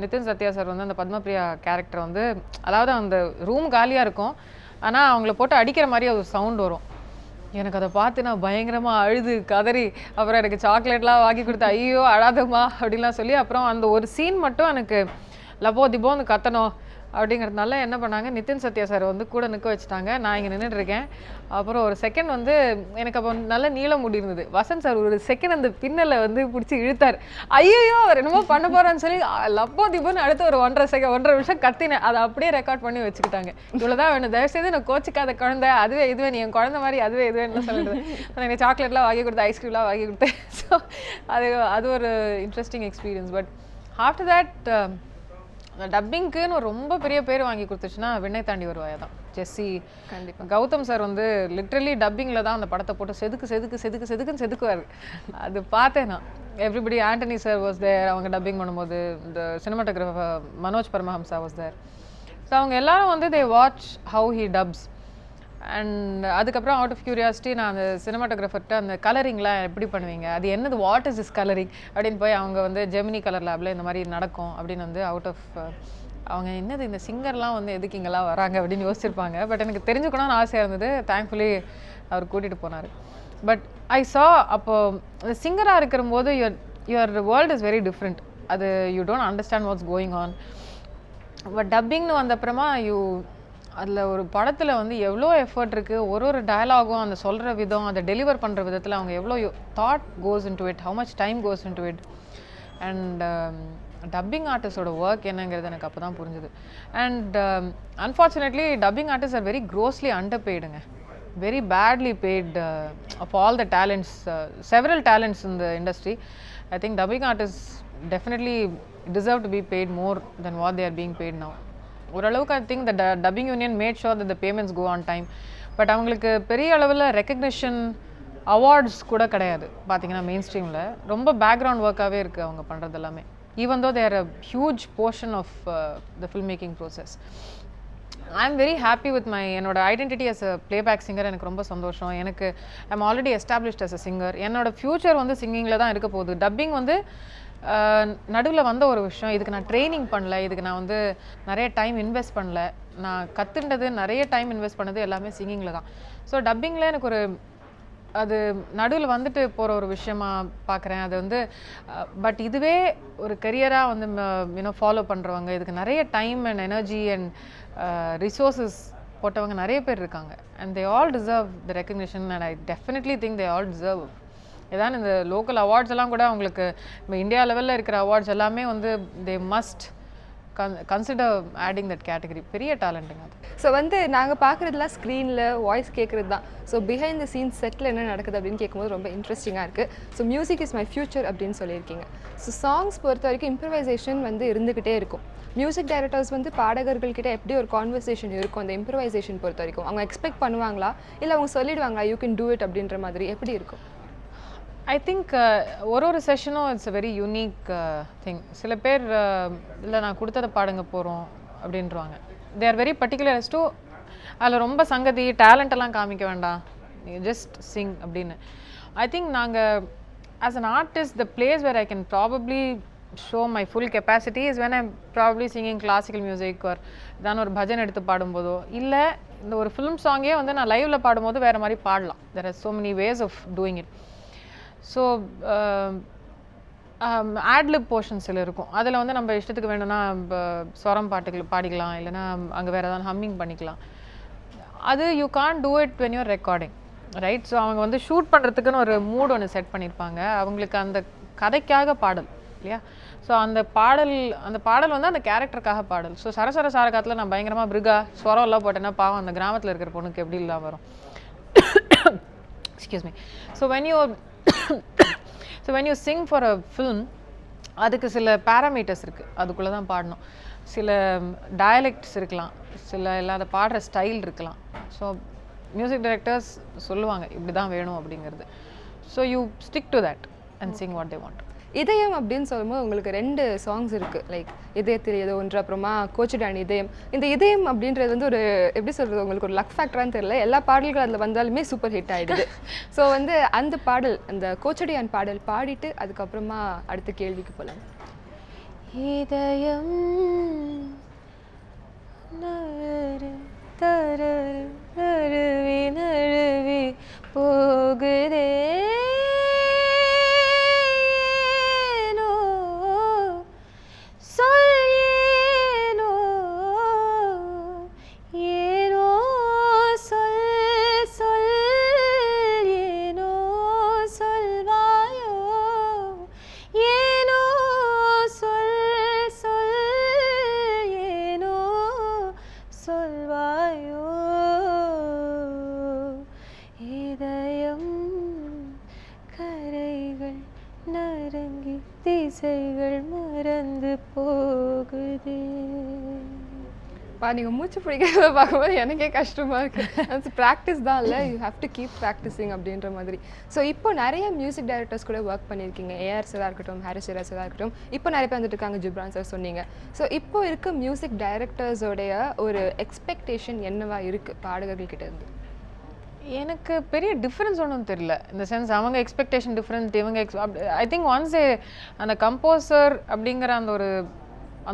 நிதின் சத்யா சார் வந்து அந்த பத்மபிரியா கேரக்டர் வந்து அதாவது அந்த ரூம் காலியாக இருக்கும் ஆனால் அவங்கள போட்டு அடிக்கிற மாதிரி ஒரு சவுண்ட் வரும். எனக்கு அதை பார்த்து நான் பயங்கரமாக அழுது கதறி அப்புறம் எனக்கு சாக்லேட்லாம் வாங்கி கொடுத்து ஐயோ அழாதம்மா அப்படின்லாம் சொல்லி அப்புறம் அந்த ஒரு சீன் மட்டும் எனக்கு லபோ திபோன்னு கத்தணும் அப்படிங்கிறதுனால என்ன பண்ணாங்க, நிதின் சத்யா சார் வந்து கூட நிற்க வச்சுட்டாங்க. நான் இங்கே நின்றுட்டுருக்கேன். அப்புறம் ஒரு செகண்ட் வந்து எனக்கு அப்போ நல்ல நீளம் முடி இருந்தது. வசந்த் சார் ஒரு செகண்ட் அந்த பின்னலை வந்து பிடிச்சி இழுத்தார். ஐயோ அவர் என்னமோ பண்ண போகிறான்னு சொல்லி லப்போ திபோன்னு அடுத்து ஒரு 1.5 நிமிஷம் கத்தினேன். அதை அப்படியே ரெக்கார்ட் பண்ணி வச்சுக்கிட்டாங்க. இவ்வளோதான் வேணும், தயவுசெய்து நான் கோச்சிக்காத குழந்தை, அதுவே இதுவே நீ என் குழந்தை மாதிரி அதுவே இதுவேன்னு சொல்லிட்டு எனக்கு சாக்லேட்லாம் வாங்கி கொடுத்தேன், ஐஸ்கிரீம்லாம் வாங்கி கொடுத்தேன். ஸோ அது ஒரு interesting experience. But after that டப்பிங்க்குன்னு ஒரு ரொம்ப பெரிய பேர் வாங்கி கொடுத்துச்சுன்னா விண்ணை தாண்டி வருவாயா தான் ஜெஸ்ஸி. கண்டிப்பாக கௌதம் சார் வந்து லிட்ரலி டப்பிங்கில் தான் அந்த படத்தை போட்டு செதுக்குன்னு செதுக்குவார். அது பார்த்தேன் நான். Everybody Antony sir was there. அவங்க டப்பிங் பண்ணும்போது இந்த cinematographer Manoj Paramahamsa was there. So அவங்க எல்லாரும் வந்து they watch how he dubs. And அதுக்கப்புறம் அவுட் ஆஃப் கியூரியாசிட்டி நான் அந்த சினிமாட்டோகிராஃபர்கிட்ட அந்த கலரிங்லாம் எப்படி பண்ணுவீங்க, அது என்னது, வாட் இஸ் இஸ் கலரிங் அப்படின்னு போய் அவங்க வந்து ஜெமினி கலர் லேபில் இந்த மாதிரி நடக்கும் அப்படின்னு வந்து அவுட் ஆஃப் அவங்க என்னது இந்த சிங்கர்லாம் வந்து எதுக்கு இங்கெல்லாம் வராங்க அப்படின்னு யோசிச்சிருப்பாங்க. பட் எனக்கு தெரிஞ்சுக்கணும்னு ஆசையாக இருந்தது. தேங்க்ஃபுல்லி அவர் கூட்டிகிட்டு போனார். பட் ஐ சா அப்போது சிங்கராக இருக்கிற போது your world is very different. அது you don't understand what's going on. But டப்பிங்னு வந்தப்புறமா அதில் ஒரு படத்தில் வந்து எவ்வளோ எஃபர்ட் இருக்குது. ஒரு டயலாகும் அந்த சொல்கிற விதம், அதை டெலிவர் பண்ணுற விதத்தில் அவங்க எவ்வளோ thought goes into it, how much time goes into it. And dubbing ஆர்டிஸ்டோட ஒர்க் என்னங்கிறது எனக்கு அப்போ தான் புரிஞ்சுது. And unfortunately dubbing artist are very grossly under பெய்டுங்க, very badly paid of all the talents, several talents in the industry. I think dubbing artists definitely deserve to be paid more than what they are being paid now. ஓரளவுக்கு I think the dubbing union made sure that the payments go on time. But அவங்களுக்கு பெரிய அளவில் recognition awards கூட கிடையாது பார்த்தீங்கன்னா main ஸ்ட்ரீமில். ரொம்ப background ஒர்க்காகவே இருக்குது அவங்க பண்ணுறது எல்லாமே. Even though there a huge portion of the film making process. I am very happy with என்னோட identity as a playback singer. எனக்கு ரொம்ப சந்தோஷம். எனக்கு I am already established as a singer. என்னோட ஃப்யூச்சர் வந்து சிங்கிங்கில் தான் இருக்க போகுது. டப்பிங் வந்து நடுவில் வந்த ஒரு விஷயம். இதுக்கு நான் ட்ரைனிங் பண்ணல, இதுக்கு நான் வந்து நிறைய டைம் இன்வெஸ்ட் பண்ணல. நான் கற்றுண்டது நிறைய டைம் இன்வெஸ்ட் பண்ணது எல்லாமே சிங்கிங்கில் தான். ஸோ டப்பிங்கில் எனக்கு அது நடுவில் வந்துட்டு போகிற ஒரு விஷயமா பார்க்குறேன். அது வந்து பட் இதுவே ஒரு கரியராக வந்து ஃபாலோ பண்ணுறவங்க, இதுக்கு நிறைய time and energy and resources போட்டவங்க நிறைய பேர் இருக்காங்க. And they all deserve the recognition. And I definitely think they all deserve. இதான் இந்த லோக்கல் அவார்ட்ஸ் எல்லாம் கூட அவங்களுக்கு இப்போ இந்தியா லெவலில் இருக்கிற அவார்ட்ஸ் எல்லாமே வந்து they must consider adding that category. பெரிய டேலண்ட்டுங்க அது. ஸோ வந்து நாங்கள் பார்க்குறதுலாம் ஸ்க்ரீனில் வாய்ஸ் கேட்குறது தான். So behind the scenes settle என்ன நடக்குது அப்படின்னு கேட்கும்போது ரொம்ப இன்ட்ரெஸ்டிங்காக இருக்குது. So music is my future அப்படின்னு சொல்லியிருக்கீங்க. ஸோ சாங்ஸ் பொறுத்த வரைக்கும் இம்ப்ரவைசேஷன் வந்து இருந்துக்கிட்டே இருக்கும். மியூசிக் டைரக்டர்ஸ் வந்து பாடகர்கள்கிட்ட எப்படி ஒரு கான்வர்சேஷன் இருக்கும் அந்த இம்ப்ரவைசேஷன் பொறுத்த வரைக்கும்? அவங்க எக்ஸ்பெக்ட் பண்ணுவாங்களா இல்லை அவங்க சொல்லிடுவாங்களா யூ கேன் டூ இட் அப்படின்ற மாதிரி எப்படி இருக்கும்? ஐ திங்க் ஒரு செஷனும் it's a very unique thing. சில பேர் இல்லை நான் கொடுத்ததை பாடுங்க போகிறோம் அப்படின்றாங்க. They are very particular as to அதில் ரொம்ப சங்கதி டேலண்டெல்லாம் காமிக்க வேண்டாம், நீ ஜஸ்ட் சிங் அப்படின்னு. ஐ திங்க் நாங்கள் as an artist the place where I can probably show my full capacity is when I'm probably singing classical music or தான் ஒரு பஜன் எடுத்து பாடும்போதோ இல்லை இந்த ஒரு ஃபிலிம் சாங்கே வந்து நான் லைவில் பாடும்போது வேறு மாதிரி பாடலாம். there are so many ways of doing it. So adlib போர்ஷன்ஸில் இருக்கும், அதில் வந்து நம்ம இஷ்டத்துக்கு வேணும்னா ஸ்வரம் பாடிக்கலாம், இல்லைனா அங்கே வேறு ஏதாவது ஹம்மிங் பண்ணிக்கலாம். அது you can't do it when you're recording, right? So அவங்க வந்து ஷூட் பண்ணுறதுக்குன்னு ஒரு மூட் ஒன்று செட் பண்ணியிருப்பாங்க, அவங்களுக்கு அந்த கதைக்காக பாடல் இல்லையா? ஸோ அந்த பாடல் வந்து அந்த கேரக்டருக்காக பாடல். ஸோ சரசர சாரகாத்தில் நான் பயங்கரமாக பிருகா ஸ்வரம் எல்லாம் போட்டேன்னா பாவம் அந்த கிராமத்தில் இருக்கிற பொண்ணுக்கு எப்படி இல்லாம வரும். Excuse me. So when you sing for a film, அதுக்கு சில பேராமீட்டர்ஸ் இருக்குது, அதுக்குள்ளே தான் பாடணும். சில டயலெக்ட்ஸ் இருக்கலாம், சில இல்லாத பாடுற ஸ்டைல் இருக்கலாம். ஸோ மியூசிக் டைரக்டர்ஸ் சொல்லுவாங்க இப்படி தான் வேணும் அப்படிங்கிறது. So you stick to that and Singh what they want. இதயம் அப்படின்னு சொல்லும்போது உங்களுக்கு 2 சாங்ஸ் இருக்குது, லைக் இதயத்தில் ஏதோ ஒன்று, அப்புறமா கோச்சுடான் இதயம். இந்த இதயம் அப்படின்றது வந்து ஒரு எப்படி சொல்கிறது, உங்களுக்கு ஒரு லக் ஃபேக்டரான்னு தெரியல, எல்லா பாடல்கள் அதில் வந்தாலுமே சூப்பர் ஹிட் ஆகிடுது. ஸோ வந்து அந்த பாடல், அந்த கோச்சடியான் பாடல் பாடிட்டு அதுக்கப்புறமா அடுத்த கேள்விக்கு போகலாம். இதயம் நழுவி நழுவி போகுதே மறந்து போகுதே. நீங்கள் மூச்சு பிடிக்கிறத பார்க்கும்போது எனக்கே கஷ்டமாக இருக்குது. அது ப்ராக்டிஸ் தான் இல்லை, you have to keep practising அப்படின்ற மாதிரி. ஸோ இப்போ நிறைய மியூசிக் டைரக்டர்ஸ் கூட ஒர்க் பண்ணியிருக்கீங்க, ஏஆர் சாராக இருக்கட்டும், ஹாரிஸ் சாராக இருக்கட்டும், இப்போ நிறைய பேர் வந்துட்டு இருக்காங்க, ஜிப்ரான் சார் சொன்னீங்க. ஸோ இப்போ இருக்க மியூசிக் டைரக்டர்ஸோடைய ஒரு எக்ஸ்பெக்டேஷன் என்னவா இருக்குது பாடகர்கள்கிட்ட இருந்து? எனக்கு பெரிய டிஃப்ரென்ஸ் ஒன்றும் தெரியல. இந்த சென்ஸ் அவங்க எக்ஸ்பெக்டேஷன் டிஃப்ரெண்ட், இவங்க ஐ திங்க் ஒன்ஸ் அந்த கம்போசர் அப்படிங்கிற அந்த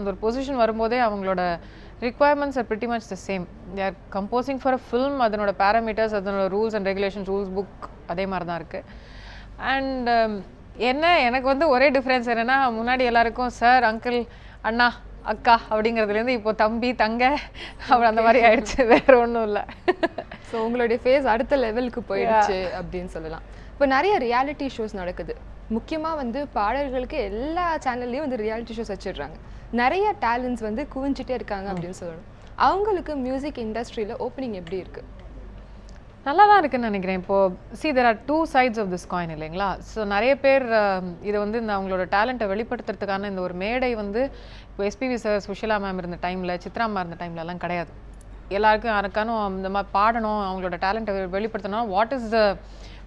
ஒரு பொசிஷன் வரும்போதே அவங்களோட requirements are pretty much the same. They are composing for a film, அதனோட parameters, அதனோட rules and regulations, rules book அதே மாதிரி தான் இருக்குது. அண்ட் எனக்கு வந்து ஒரே டிஃப்ரென்ஸ் என்னென்னா, முன்னாடி எல்லாருக்கும் சார், அங்கிள், அண்ணா, அக்கா அப்படிங்கிறதுலேருந்து இப்போ தம்பி, தங்க அப்படி அந்த மாதிரி ஆயிடுச்சு, வேறு ஒன்றும் இல்லை. ஸோ உங்களுடைய ஃபேஸ் அடுத்த லெவலுக்கு போயிடுச்சு அப்படின்னு சொல்லலாம். இப்போ நிறைய ரியாலிட்டி ஷோஸ் நடக்குது, முக்கியமாக வந்து பாடல்களுக்கு எல்லா சேனல்லையும் வந்து ரியாலிட்டி ஷோஸ் வச்சிடுறாங்க. நிறைய டேலண்ட்ஸ் வந்து குவிஞ்சிட்டே இருக்காங்க அப்படின்னு சொல்லணும். அவங்களுக்கு மியூசிக் இண்டஸ்ட்ரியில் ஓப்பனிங் எப்படி இருக்குது? நல்லா தான் இருக்குன்னு நினைக்கிறேன். இப்போது there are 2 sides of this coin இல்லைங்களா? ஸோ நிறைய பேர் இதை வந்து இந்த அவங்களோட டேலண்ட்டை வெளிப்படுத்துறதுக்கான இந்த ஒரு மேடை வந்து இப்போ எஸ்பிவி சார், சுஷிலா மேம் இருந்த டைமில், சித்ரா மேம் இருந்த டைம்லலாம் கிடையாது. எல்லாருக்கும் யாருக்கானும் இந்த மாதிரி பாடணும், அவங்களோட டேலண்ட்டை வெளிப்படுத்தணும், what is the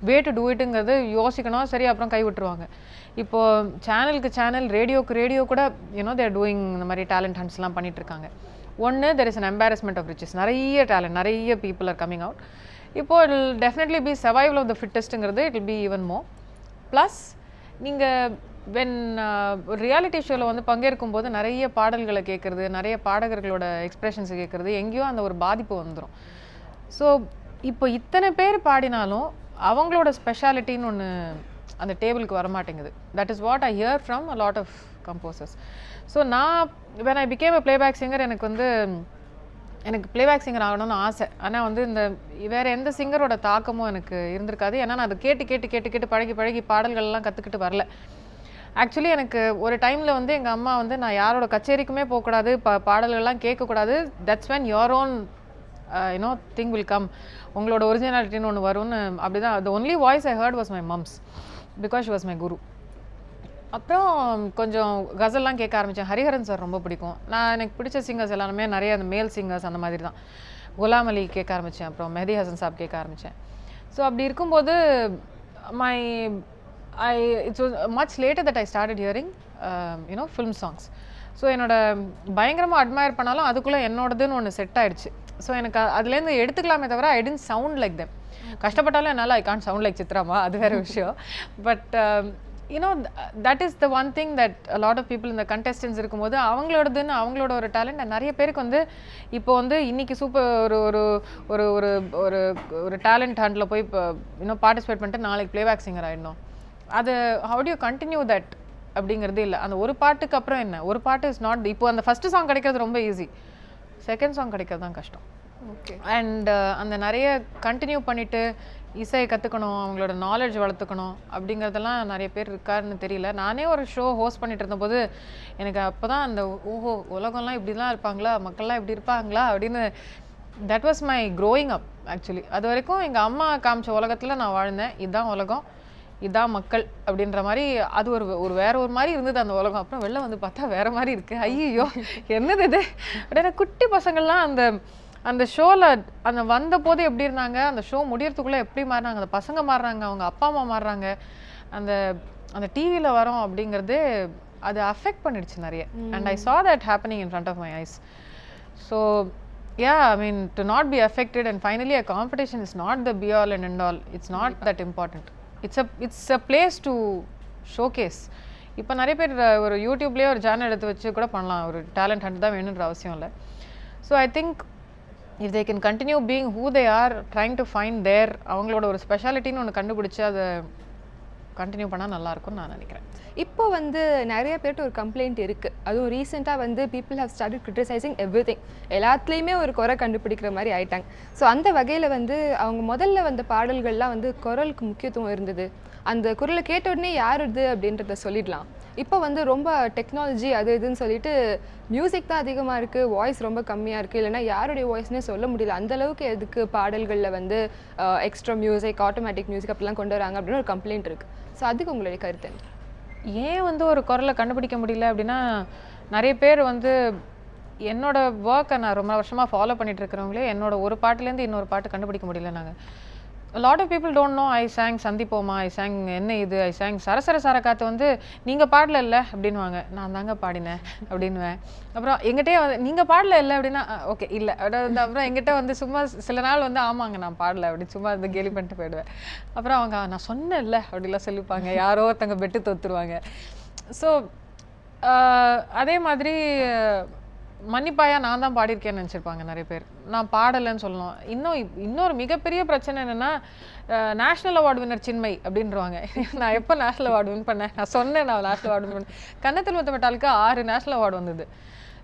way to do இட்டுங்கிறது யோசிக்கணும், சரி அப்புறம் கை விட்டுருவாங்க. இப்போது சேனலுக்கு சேனல், ரேடியோக்கு ரேடியோ கூட தேர் டூயிங் இந்த மாதிரி டேலண்ட் ஹண்ட்ஸ்லாம் பண்ணிகிட்ருக்காங்க. ஒன்று, there is an embarrassment of riches, நிறைய டேலண்ட், நிறைய பீப்புள் ஆர் கம்மிங் அவுட். இப்போது it will definitely be survival of the ஃபிட்டஸ்ட்டுங்கிறது it will be even more. Plus நீங்கள் வென் ரியாலிட்டி ஷோவில் வந்து பங்கேற்கும் போது நிறைய பாடல்களை கேட்குறது, நிறைய பாடகர்களோட எக்ஸ்ப்ரெஷன்ஸை கேட்குறது, எங்கேயோ அந்த ஒரு பாதிப்பு வந்துடும். ஸோ இப்போ இத்தனை பேர் பாடினாலும் அவங்களோட ஸ்பெஷாலிட்டின்னு ஒன்று அந்த டேபிளுக்கு வரமாட்டேங்குது. That is what I hear from a lot of composers. So நான் when I became a playback singer, எனக்கு ப்ளேபேக் சிங்கர் ஆகணும்னு ஆசை. ஆனால் வந்து இந்த வேறு எந்த சிங்கரோட தாக்கமும் எனக்கு இருந்திருக்காது. ஏன்னா நான் அதை கேட்டு பழகி பாடல்கள்லாம் கற்றுக்கிட்டு வரல. ஆக்சுவலி எனக்கு ஒரு டைமில் வந்து எங்கள் அம்மா வந்து நான் யாரோட கச்சேரிக்குமே போகக்கூடாது, பாடல்கள்லாம் கேட்கக்கூடாது, that's when your own thing will come, உங்களோட ஒரிஜினாலிட்டின்னு ஒன்று வரும்னு. அப்படி தான் the only voice I heard was my mum's, because she was my guru. அப்புறம் கொஞ்சம் கசல்லாம் கேட்க ஆரம்பித்தேன். ஹரிஹரன் சார் ரொம்ப பிடிக்கும். எனக்கு பிடிச்ச சிங்கர்ஸ் எல்லாருமே நிறைய அந்த மேல் சிங்கர்ஸ் அந்த மாதிரி தான். குலாம் அலி கேட்க ஆரம்பித்தேன், அப்புறம் மெஹதி ஹசன் சாப் கேட்க ஆரம்பித்தேன். ஸோ அப்படி இருக்கும்போது it's much later that I started hearing film songs. So என்னோட பயங்கரமாக அட்மையர் பண்ணாலும் அதுக்குள்ளே என்னோடதுன்னு ஒன்று செட் ஆகிடுச்சு. ஸோ எனக்கு அதுலேருந்து எடுத்துக்கலாமே தவிர ஐ டென்ட் சவுண்ட் லைக் தெம். கஷ்டப்பட்டாலும் என்னால் ஐ கான்ட் சவுண்ட் லைக் சித்ராமா, அது வேறு விஷயம். But that is the one thing that a lot of people in the contestants இருக்கும்போது அவங்களோடதுன்னு அவங்களோட ஒரு டேலண்ட் நிறைய பேருக்கு வந்து இப்போ வந்து இன்னைக்கு சூப்பர் ஒரு ஒரு ஒரு ஒரு ஒரு ஒரு டேலண்ட் ஹண்ட்ல போய் இன்னும் பார்ட்டிசிபேட் பண்ணிட்டு நாளைக்கு பிளேபேக் சிங்கர் ஆயிடணும். அது how do you continue that அப்படிங்கிறது இல்லை. அந்த ஒரு பாட்டுக்கு அப்புறம் என்ன, ஒரு பாட்டு இஸ் நாட், இப்போ அந்த ஃபர்ஸ்ட் சாங் கிடைக்கிறது ரொம்ப ஈஸி, செகண்ட் சாங் கிடைக்கிறது தான் கஷ்டம். ஓகே. அண்ட் அந்த நிறைய கண்டினியூ பண்ணிட்டு இசையை கற்றுக்கணும், அவங்களோட நாலேஜ் வளர்த்துக்கணும் அப்படிங்கிறதெல்லாம் நிறைய பேர் இருக்காருன்னு தெரியல. நானே ஒரு ஷோ ஹோஸ்ட் பண்ணிட்டு இருந்தபோது எனக்கு அப்போ தான் அந்த ஓஹோ உலகம்லாம் இப்படிலாம் இருப்பாங்களா, மக்கள்லாம் இப்படி இருப்பாங்களா அப்படின்னு, that was my growing up actually. அது வரைக்கும் எங்கள் அம்மா காமிச்ச உலகத்தில் நான் வாழ்ந்தேன். இதுதான் உலகம், இதுதான் மக்கள் அப்படின்ற மாதிரி. அது ஒரு வேற ஒரு மாதிரி இருந்தது அந்த உலகம். அப்புறம் வெளில வந்து பார்த்தா வேற மாதிரி இருக்கு. ஐயோ என்னது இது அப்படின்னா, குட்டி பசங்கள்லாம் அந்த ஷோவில் அந்த வந்த போது எப்படி இருந்தாங்க, அந்த ஷோ முடியறதுக்குள்ளே எப்படி மாறினாங்க, அந்த பசங்க மாறுறாங்க, அவங்க அப்பா அம்மா மாறுறாங்க, அந்த டிவியில் வரோம் அப்படிங்கிறது அது அஃபெக்ட் பண்ணிடுச்சு நிறைய. And I saw that happening in front of my eyes. So yeah, I mean, to not be affected and finally a competition is not the be all and end all. It's not that important. It's a place to showcase. இப்போ நிறைய பேர் ஒரு யூடியூப்லேயே ஒரு channel எடுத்து வச்சு கூட பண்ணலாம், ஒரு டேலண்ட் ஹண்ட் தான் வேணுன்ற அவசியம் இல்லை. So I think if they can continue being who they are, trying to find their அவங்களோட ஒரு ஸ்பெஷாலிட்டின்னு ஒன்று கண்டுபிடிச்சி அதை கண்டினியூ பண்ணால் நல்லாயிருக்கும்னு நான் நினைக்கிறேன். இப்போ வந்து நிறைய பேர்கிட்ட ஒரு கம்ப்ளைண்ட் இருக்குது. அதுவும் ரீசெண்டாக வந்து people have started criticising everything. எல்லாத்துலேயுமே ஒரு குறை கண்டுபிடிக்கிற மாதிரி ஆயிட்டாங்க. ஸோ அந்த வகையில் வந்து அவங்க முதல்ல வந்த பாடல்கள்லாம் வந்து குரலுக்கு முக்கியத்துவம் இருந்தது. அந்த குரலை கேட்ட உடனே யார் இது அப்படின்றத சொல்லிடலாம். இப்போ வந்து ரொம்ப டெக்னாலஜி அது இதுன்னு சொல்லிட்டு மியூசிக் தான் அதிகமாக இருக்குது, வாய்ஸ் ரொம்ப கம்மியாக இருக்குது, இல்லைனா யாருடைய வாய்ஸ்னே சொல்ல முடியல. அந்தளவுக்கு எதுக்கு பாடல்களில் வந்து எக்ஸ்ட்ரா மியூசிக், ஆட்டோமேட்டிக் மியூசிக் அப்படிலாம் கொண்டு வராங்க அப்படின்னு ஒரு கம்ப்ளைண்ட் இருக்குது. ஸோ அதுக்கு உங்களுடைய கருத்து என்ன? ஏன் வந்து ஒரு குரலை கண்டுபிடிக்க முடியல அப்படின்னா, நிறைய பேர் வந்து என்னோட ஒர்க்கை நான் ரொம்ப வருஷமாக ஃபாலோ பண்ணிட்டு இருக்கிறவங்களே என்னோட ஒரு பாட்டுலேருந்து இன்னொரு பாட்டு கண்டுபிடிக்க முடியல. நாங்கள் a lot of people don't know I sang சந்திப்போமா, I sang என்ன இது, I sang சரசர சாரக்காத்து வந்து நீங்கள் பாடல இல்லை அப்படின்வாங்க. நான் தாங்க பாடினேன் அப்படின்வேன். அப்புறம் எங்கிட்டே வந்து நீங்கள் பாடல இல்லை அப்படின்னா ஓகே இல்லை வந்து, அப்புறம் எங்கிட்ட வந்து சும்மா சில நாள் வந்து ஆமாங்க நான் பாடல அப்படின்னு சும்மா இந்த கேலி பண்ணிட்டு போயிடுவேன். அப்புறம் அவங்க நான் சொன்னேன் இல்லை அப்படிலாம் சொல்லிப்பாங்க, யாரோ ஒருத்தங்க பெட்டு தொத்துருவாங்க. ஸோ அதே மாதிரி மன்னிப்பாயா நான் தான் பாடியிருக்கேன்னு நினச்சிருப்பாங்க நிறைய பேர், நான் பாடலைன்னு சொல்லணும். இன்னொரு மிகப்பெரிய பிரச்சனை என்னென்னா, நேஷ்னல் அவார்டு வின்னர் சின்மய் அப்படின்றவாங்க. நான் எப்போ நேஷ்னல் அவார்டு வின் பண்ணேன், நான் சொன்னேன் நான் நேஷ்னல் அவார்டு வின் பண்ணேன். கன்னத்தில் முத்தமிட்டாலுக்கு 6 நேஷ்னல் அவார்டு வந்தது.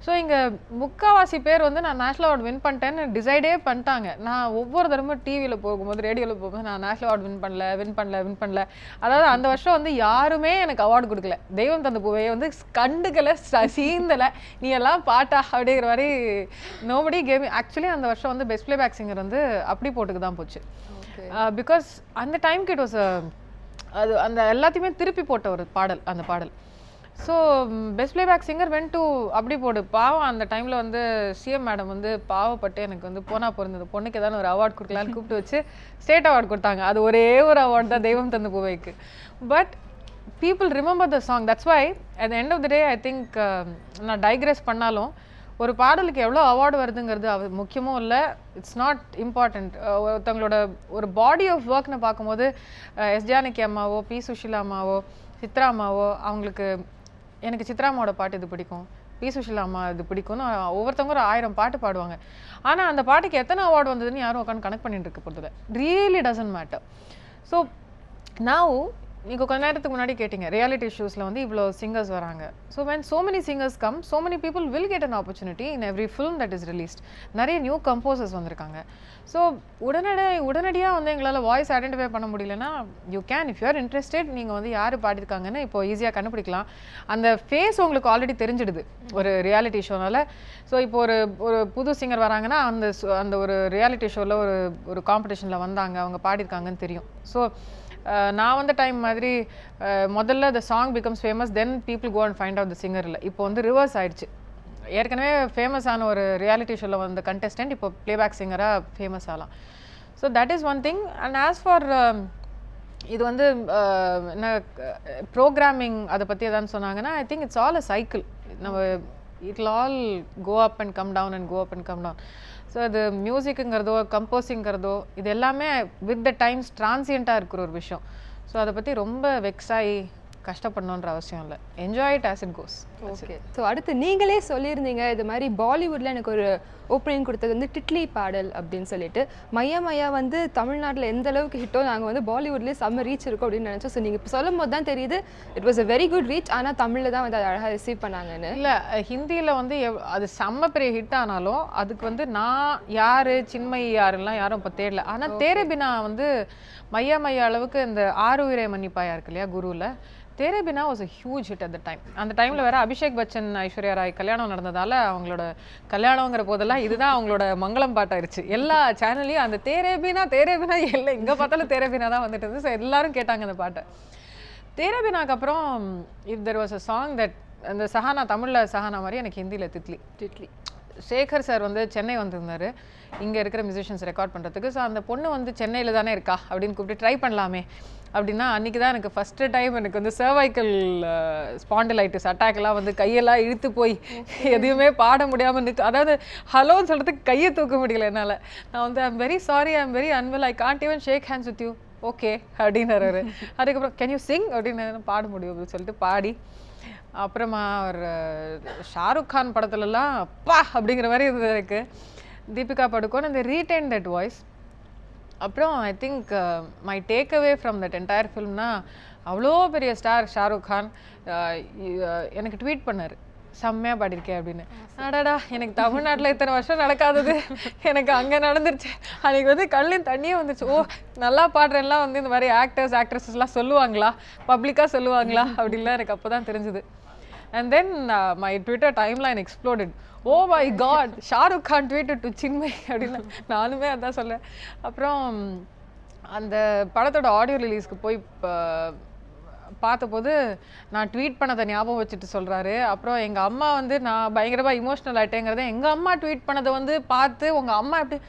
ஸோ இங்கே முக்கால்வாசி பேர் வந்து நான் நேஷ்னல் அவார்டு வின் பண்ணிட்டேன்னு டிசைடே பண்ணிட்டாங்க. நான் ஒவ்வொரு தடவை டிவியில் போகும்போது, ரேடியோவில் போகும்போது நான் நேஷ்னல் அவார்டு வின் பண்ணல. அதாவது அந்த வருஷம் வந்து யாருமே எனக்கு அவார்டு கொடுக்கல. தெய்வம் தந்த பூவையை வந்து கண்டுக்கலை, சீந்தலை, நீ எல்லாம் பாட்டா அப்படிங்கிற மாதிரி நோபடி கேம். ஆக்சுவலி அந்த வருஷம் வந்து பெஸ்ட் பிளேபேக் சிங்கர் வந்து அப்படி போட்டுக்கு தான் போச்சு. பிகாஸ் அந்த டைமுக்கு இட் வாஸ் அது அந்த எல்லாத்தையுமே திருப்பி போட்ட ஒரு பாடல் அந்த பாடல். So best playback singer when to அப்படி போடு. பாவம் அந்த டைமில் வந்து சிஎம் மேடம் வந்து பாவப்பட்டு எனக்கு வந்து போனா பிறந்தது பொண்ணுக்கு ஏதாவது ஒரு அவார்டு கொடுக்கலான்னு கூப்பிட்டு வச்சு ஸ்டேட் அவார்டு கொடுத்தாங்க. அது ஒரே ஒரு அவார்டு தான், தெய்வம் தந்த பூவைக்கு. But people remember the song. That's why at the end of the day I think நான் டைக்ரெஸ் பண்ணாலும் ஒரு பாடலுக்கு எவ்வளோ அவார்டு வருதுங்கிறது முக்கியமும் இல்லை, இட்ஸ் நாட் இம்பார்ட்டண்ட். ஒருத்தவங்களோட ஒரு பாடி ஆஃப் ஒர்க்னு பார்க்கும்போது எஸ் ஜானகி அம்மாவோ, பி சுஷீலா அம்மாவோ, சித்ரா அம்மாவோ, அவங்களுக்கு எனக்கு சித்ராமாவோட பாட்டு இது பிடிக்கும், பி சுஷீலா அம்மா இது பிடிக்கும்னு ஒவ்வொருத்தவங்க ஒரு 1000 பாட்டு பாடுவாங்க. ஆனால் அந்த பாட்டுக்கு எத்தனை அவார்டு வந்ததுன்னு யாரும் உட்காந்து கனெக்ட் பண்ணிட்டு இருக்க போகிறதில்ல. Really doesn't matter. ஸோ நான் நீங்கள் கொஞ்ச நேரத்துக்கு முன்னாடி கேட்டிங்க ரியாலிட்டி ஷோஸில் வந்து இவ்வளோ சிங்கர்ஸ் வராங்க. So when so many singers come, so many people will get an opportunity in every film that is released. நிறைய நியூ கம்போசர்ஸ் வந்திருக்காங்க. ஸோ உடனடியாக வந்து எங்களால் வாய்ஸ் ஐடென்டிஃபை பண்ண முடியலன்னா you can, if you are interested, நீங்கள் வந்து யார் பாடிருக்காங்கன்னு இப்போ ஈஸியாக கண்டுபிடிக்கலாம். அந்த ஃபேஸ் உங்களுக்கு ஆல்ரெடி தெரிஞ்சிடுது ஒரு ரியாலிட்டி ஷோனால. ஸோ இப்போ ஒரு புது சிங்கர் வராங்கன்னா அந்த ஒரு ரியாலிட்டி ஷோவில் ஒரு காம்படிஷனில் வந்தாங்க, அவங்க பாடிருக்காங்கன்னு தெரியும். ஸோ நான் வந்த டைம் மாதிரி முதல்ல the song becomes famous, then people go and find out the singer. இல்லை, இப்போ வந்து ரிவர்ஸ் ஆயிடுச்சு. ஏற்கனவே ஃபேமஸான ஒரு ரியாலிட்டி ஷோவில் வந்த கண்டெஸ்டன்ட் இப்போ பிளேபேக் சிங்கராக ஃபேமஸ் ஆகலாம். So that is one thing. And as for இது வந்து என்ன ப்ரோக்ராமிங் அதை பற்றி எதான்னு சொன்னாங்கன்னா, I think it's all a cycle. நம்ம it will all go up and come down and go up and come down. So அது மியூசிக்குங்கிறதோ கம்போசிங்கிறதோ இது எல்லாமே வித் த டைம்ஸ் டிரான்சியண்ட்டாக இருக்கிற ஒரு விஷயம். ஸோ அதை பற்றி ரொம்ப வெக்ஸ் ஆகி கஷ்டப்படணுன்ற அவசியம் இல்லை. Enjoy it as it goes. Okay. So அடுத்து நீங்களே சொல்லியிருந்தீங்க இது மாதிரி பாலிவுட்டில் எனக்கு ஒரு ஓப்பனிங் கொடுத்தது வந்து டிட்லி பாடல் அப்படின்னு சொல்லிட்டு. மையா மையா வந்து தமிழ்நாட்டில் எந்த அளவுக்கு ஹிட்டோ நாங்கள் வந்து பாலிவுட்லேயே செம்ம ரீச் இருக்கும் அப்படின்னு நினச்சோம். ஸோ நீங்கள் இப்போ சொல்லும் போது தான் தெரியுது it was a very good reach. ஆனால் தமிழில் தான் வந்து அதை அழகாக ரிசீவ் பண்ணாங்கன்னு. இல்லை, ஹிந்தியில் வந்து அது செம்ம பெரிய ஹிட் ஆனாலும் அதுக்கு வந்து நான் யார் சின்மயி யாருலாம் யாரும் இப்போ தேடல. ஆனால் தேரே பினா வந்து மையா மையா அளவுக்கு இந்த ஆறுயிரை மன்னிப்பாயா இருக்கு இல்லையா குருவில், Tere Bina was a huge hit at the time. அந்த டைமில் வேறு அபிஷேக் பச்சன் ஐஸ்வர்யா ராய் கல்யாணம் நடந்ததால் அவங்களோட கல்யாணங்கிற போதெல்லாம் இதுதான் அவங்களோட மங்களம் பாட்டாயிருச்சு. எல்லா சேனல்லையும் அந்த தேரே பினா எல்லாம் எங்கே பார்த்தாலும் தேரே பினா தான் வந்துட்டு இருந்துச்சு. ஸோ எல்லாரும் கேட்டாங்க அந்த பாட்டை. தேரே பினாக்கு அப்புறம் if there was a song that அந்த சஹானா, தமிழில் சஹானா மாதிரி எனக்கு ஹிந்தியில் டிட்லி. சேகர் சார் வந்து சென்னை வந்திருந்தார் இங்கே இருக்கிற மியூசிஷியன்ஸ் ரெக்கார்ட் பண்ணுறதுக்கு. ஸோ அந்த பொண்ணு வந்து சென்னையில் தானே இருக்கா அப்படின்னு கூப்பிட்டு ட்ரை பண்ணலாமே அப்படின்னா அன்றைக்கி தான் எனக்கு ஃபஸ்ட்டு டைம் எனக்கு வந்து சர்வைக்கல் ஸ்பாண்டிலைட்டிஸ் அட்டாக்லாம் வந்து கையெல்லாம் இழுத்து போய் எதுவுமே பாட முடியாமல் அதாவது ஹலோன்னு சொல்கிறதுக்கு கையை தூக்க முடியல என்னால். நான் வந்து I'm very sorry, I'm very unwell, I can't even shake hands with you okay அப்படின்னாரு. அதுக்கப்புறம் கேன் யூ சிங் அப்படின்னு பாட முடியும் அப்படின்னு சொல்லிட்டு பாடி, அப்புறமா அவர் ஷாருக் கான் படத்துலலாம் அப்பா அப்படிங்கிற மாதிரி இருந்தது எனக்கு. தீபிகா படுகோன் அந்த ரீடைன் தட் வாய்ஸ். அப்புறம் I think my take away from that entire ஃபில்ம்னா அவ்வளோ பெரிய ஸ்டார் ஷாருக் கான் எனக்கு ட்வீட் பண்ணார், செம்மையாக பாடியிருக்கேன் அப்படின்னு. அடாடா, எனக்கு தமிழ்நாட்டில் இத்தனை வருஷம் நடக்காதது எனக்கு அங்கே நடந்துருச்சு. அன்றைக்கி வந்து கண்ணின் தண்ணியே வந்துச்சு. ஓ, நல்லா பாடுறேன்லாம் வந்து இந்த மாதிரி ஆக்ட்ரஸஸ்லாம் சொல்லுவாங்களா, பப்ளிக்காக சொல்லுவாங்களா அப்படின்லாம் எனக்கு அப்போ தான் தெரிஞ்சுது. And then my Twitter timeline exploded. Oh my God, Shahrukh Khan tweeted to Chinmayi அப்படின்னு நானுமே அதான் சொல்லேன். அப்புறம் அந்த படத்தோட ஆடியோ ரிலீஸ்க்கு போய் பார்த்தபோது நான் ட்வீட் பண்ணதை ஞாபகம் வச்சுட்டு சொல்கிறாரு. அப்புறம் எங்கள் அம்மா வந்து நான் பயங்கரமாக இமோஷ்னல் ஆகிட்டேங்கிறத எங்கள் அம்மா ட்வீட் பண்ணதை வந்து பார்த்து உங்கள் அம்மா எப்படி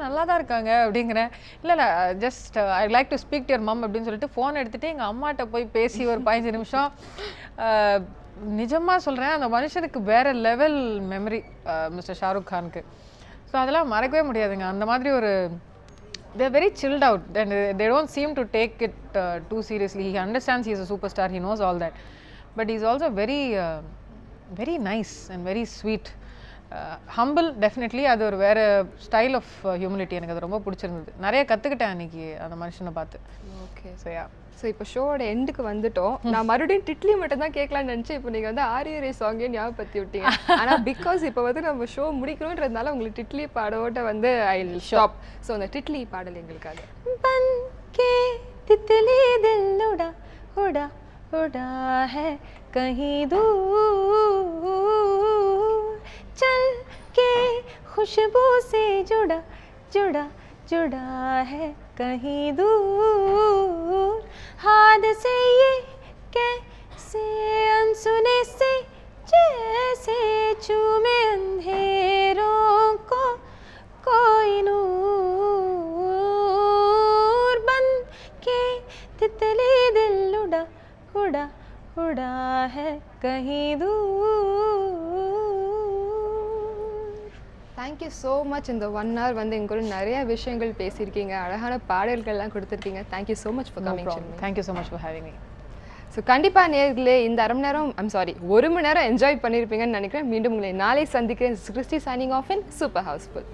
நல்லா தான் இருக்காங்க அப்படிங்கிறேன். இல்லை just I like to speak to your mum அப்படின்னு சொல்லிட்டு ஃபோன் எடுத்துகிட்டு எங்கள் அம்மாட்ட போய் பேசி ஒரு 15 நிமிஷம். நிஜமாக சொல்கிறேன், அந்த மனுஷனுக்கு வேறு லெவல் மெமரி மிஸ்டர் ஷாருக் கானுக்கு. ஸோ அதெல்லாம் மறக்கவே முடியாதுங்க. அந்த மாதிரி ஒரு they are very chilled out and they don't seem to take it too seriously. He understands he is a superstar, he knows all that, but he is also very nice and very sweet, humble. Definitely அது ஒரு வேறு style of humility. எனக்கு அது ரொம்ப பிடிச்சிருந்தது. நிறைய கற்றுக்கிட்டேன் அன்றைக்கி அந்த மனுஷனை பார்த்து. ஓகே. ஸோ யா, ஸோ இப்போ ஷோவோட எண்டுக்கு வந்துட்டோம். நான் மறுபடியும் டிட்லி மட்டும் தான் கேட்கலான்னு நினச்சி இப்போ நீங்கள் வந்து ஆரியரை சாங்கே ஞாபகப்படுத்தி விட்டீங்க. ஆனால் பிகாஸ் இப்போ வந்து நம்ம ஷோ முடிக்கணுன்றதுனால உங்களுக்கு டிட்லி பாடோட்ட வந்து ஐ வில் ஸ்டாப். ஸோ அந்த டிட்லி பாடல் எங்களுக்காக. बन के तितली दिल उड़ा उड़ा उड़ा है कहीं दूर, चल के खुशबू से जुड़ा जुड़ा जुड़ा है कहीं दूर, हाथ से ये कैसे अनसुने से जैसे चूमे अंधेरों को कोई नूर, बन के तितली दिल उड़ा उड़ा उड़ा है कहीं दूर. Thank you so much. இந்த 1 hour வந்து எங்க கூட நிறைய விஷயங்கள் பேசியிருக்கீங்க, அழகான பாடல்கள்லாம் கொடுத்துருக்கீங்க. Thank you so much for coming. Thank you so much for having me. So கண்டிப்பாக நேர்களே இந்த 1/2 மணி நேரம் 1 மணி நேரம் என்ஜாய் பண்ணியிருப்பீங்கன்னு நினைக்கிறேன். மீண்டும் உங்களை நாளை சந்திக்கிறேன். Christie signing of in super Housefull.